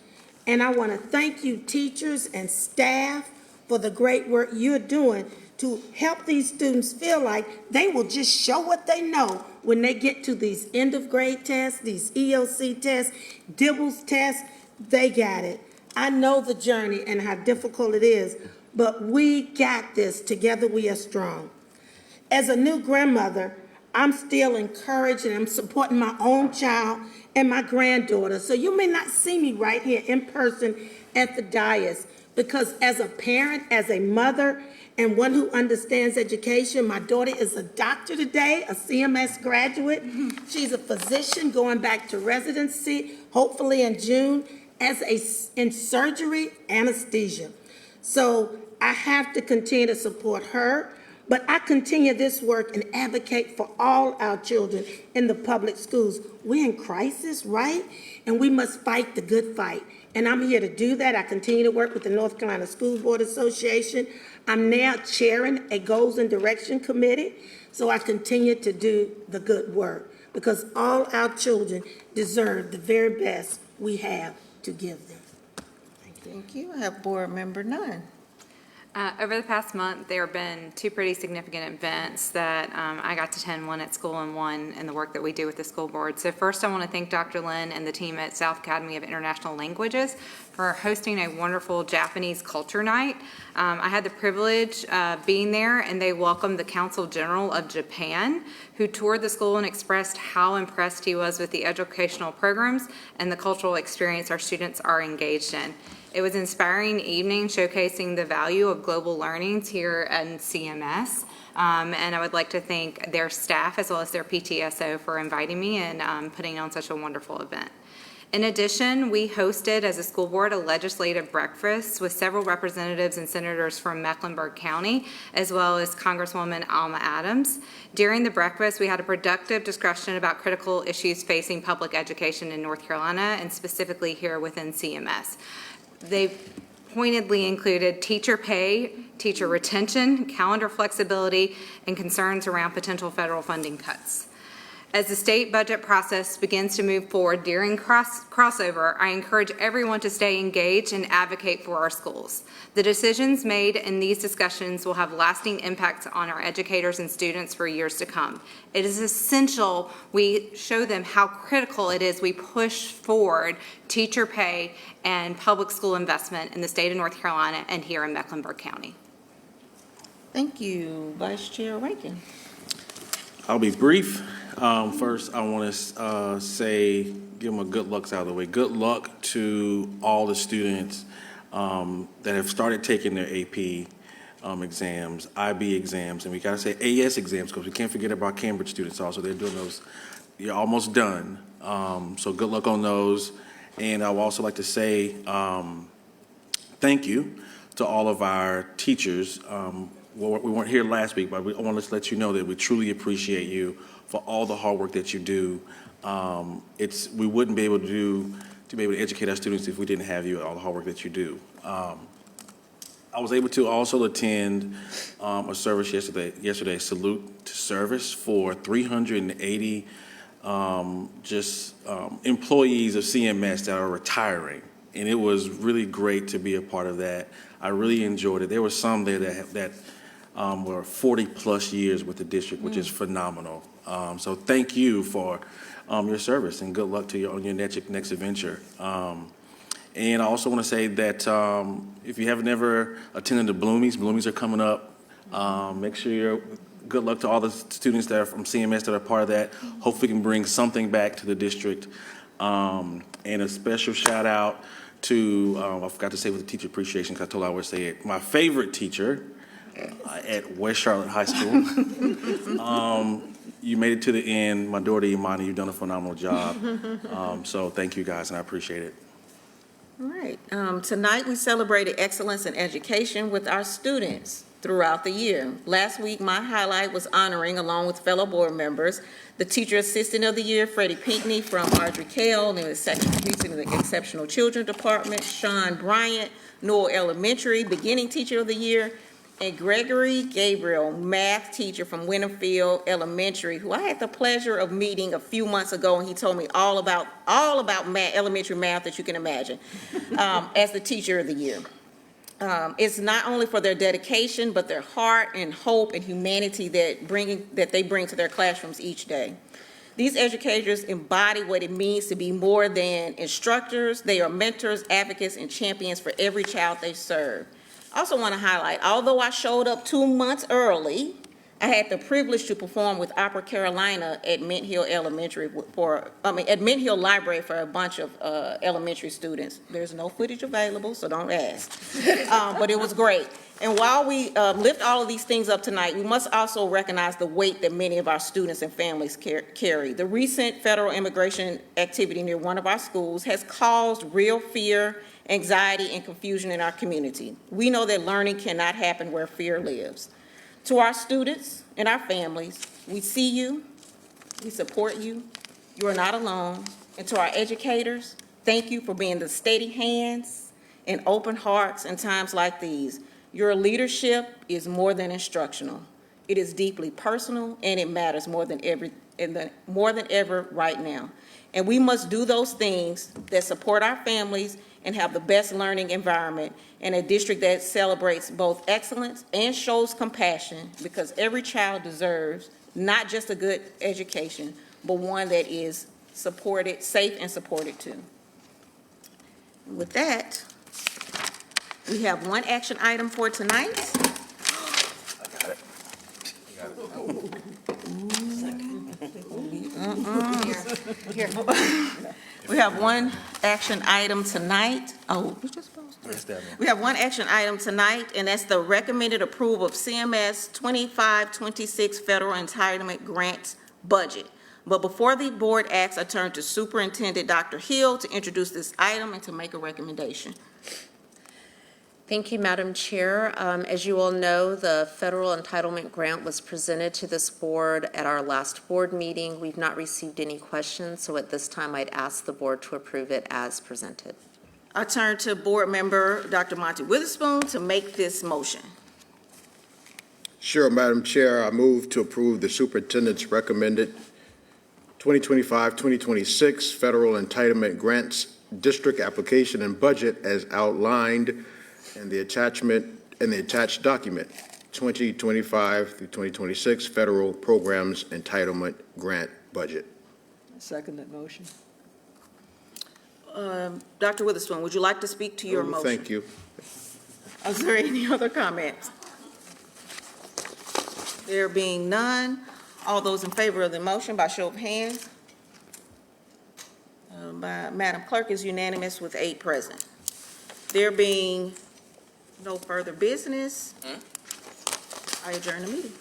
[SPEAKER 5] And I want to thank you, teachers and staff, for the great work you're doing to help these students feel like they will just show what they know when they get to these end of grade tests, these EOC tests, Dibbles tests. They got it. I know the journey and how difficult it is, but we got this. Together we are strong. As a new grandmother, I'm still encouraged and I'm supporting my own child and my granddaughter. So you may not see me right here in person at the dais, because as a parent, as a mother, and one who understands education, my daughter is a doctor today, a CMS graduate. She's a physician going back to residency, hopefully in June, in surgery, anesthesia. So I have to continue to support her, but I continue this work and advocate for all our children in the public schools. We're in crisis, right? And we must fight the good fight. And I'm here to do that. I continue to work with the North Carolina School Board Association. I'm now chairing a Goals and Direction Committee, so I continue to do the good work, because all our children deserve the very best we have to give them.
[SPEAKER 1] Thank you. I have board member 9.
[SPEAKER 2] Over the past month, there have been 2 pretty significant events that I got to attend, one at school and one in the work that we do with the school board. So first, I want to thank Dr. Lynn and the team at South Academy of International Languages for hosting a wonderful Japanese culture night. I had the privilege of being there, and they welcomed the Consul General of Japan, who toured the school and expressed how impressed he was with the educational programs and the cultural experience our students are engaged in. It was an inspiring evening showcasing the value of global learnings here at CMS. And I would like to thank their staff as well as their PTSO for inviting me and putting on such a wonderful event. In addition, we hosted as a school board a legislative breakfast with several representatives and senators from Mecklenburg County, as well as Congresswoman Alma Adams. During the breakfast, we had a productive discussion about critical issues facing public education in North Carolina, and specifically here within CMS. They pointedly included teacher pay, teacher retention, calendar flexibility, and concerns around potential federal funding cuts. As the state budget process begins to move forward during crossover, I encourage everyone to stay engaged and advocate for our schools. The decisions made in these discussions will have lasting impacts on our educators and students for years to come. It is essential we show them how critical it is we push forward teacher pay and public school investment in the state of North Carolina and here in Mecklenburg County.
[SPEAKER 1] Thank you, Vice Chair Rankin.
[SPEAKER 4] I'll be brief. First, I want to give them a good luck out of the way. Good luck to all the students that have started taking their AP exams, IB exams, and we got to say AS exams, because we can't forget about Cambridge students also. They're doing those. You're almost done. So good luck on those. And I would also like to say thank you to all of our teachers. We weren't here last week, but I want to let you know that we truly appreciate you for all the hard work that you do. We wouldn't be able to educate our students if we didn't have you and all the hard work that you do. I was able to also attend a service yesterday, Salute to Service, for 380 employees of CMS that are retiring. And it was really great to be a part of that. I really enjoyed it. There were some there that were 40-plus years with the district, which is phenomenal. So thank you for your service, and good luck to you on your next adventure. And I also want to say that if you have never attended the Bloomies are coming up. Make sure good luck to all the students that are from CMS that are part of that. Hopefully we can bring something back to the district. And a special shout out to, I forgot to say with the teacher appreciation because I told I would say it, my favorite teacher at West Charlotte High School. You made it to the end. My daughter Imani, you've done a phenomenal job. So thank you guys, and I appreciate it.
[SPEAKER 1] All right. Tonight we celebrated excellence in education with our students throughout the year. Last week, my highlight was honoring, along with fellow board members, the Teacher Assistant of the Year, Freddie Pinckney from Audrey Cale, in the Exceptional Children Department, Sean Bryant, Noel Elementary, Beginning Teacher of the Year, and Gregory Gabriel, math teacher from Winterfield Elementary, who I had the pleasure of meeting a few months ago, and he told me all about math, elementary math that you can imagine, as the Teacher of the Year. It's not only for their dedication, but their heart and hope and humanity that they bring to their classrooms each day. These educators embody what it means to be more than instructors. They are mentors, advocates, and champions for every child they serve. I also want to highlight, although I showed up 2 months early, I had the privilege to perform with Opera Carolina at Mint Hill Elementary at Mint Hill Library for a bunch of elementary students. There's no footage available, so don't ask. But it was great. And while we lift all of these things up tonight, we must also recognize the weight that many of our students and families carry. The recent federal immigration activity near one of our schools has caused real fear, anxiety, and confusion in our community. We know that learning cannot happen where fear lives. To our students and our families, we see you, we support you, you are not alone. And to our educators, thank you for being the steady hands and open hearts in times like these. Your leadership is more than instructional. It is deeply personal, and it matters more than ever right now. And we must do those things that support our families and have the best learning environment in a district that celebrates both excellence and shows compassion, because every child deserves not just a good education, but one that is supported, safe and supported too. With that, we have one action item for tonight.
[SPEAKER 3] I got it.
[SPEAKER 1] We have one action item tonight. We have one action item tonight, and that's the recommended approval of CMS 2526 Federal Entitlement Grants Budget. But before the board acts, I turn to Superintendent Dr. Hill to introduce this item and to make a recommendation.
[SPEAKER 11] Thank you, Madam Chair. As you all know, the federal entitlement grant was presented to this board at our last board meeting. We've not received any questions, so at this time I'd ask the board to approve it as presented.
[SPEAKER 1] I turn to board member Dr. Monty Witherspoon to make this motion.
[SPEAKER 6] Sure, Madam Chair, I move to approve the superintendent's recommended 2025-2026 federal entitlement grants district application and budget as outlined in the attached document, 2025 through 2026 federal programs entitlement grant budget.
[SPEAKER 8] I second that motion.
[SPEAKER 1] Dr. Witherspoon, would you like to speak to your motion?
[SPEAKER 6] Thank you.
[SPEAKER 1] Is there any other comments? There being none, all those in favor of the motion by show of hands. Madam Clerk is unanimous with 8 present. There being no further business, I adjourn the meeting.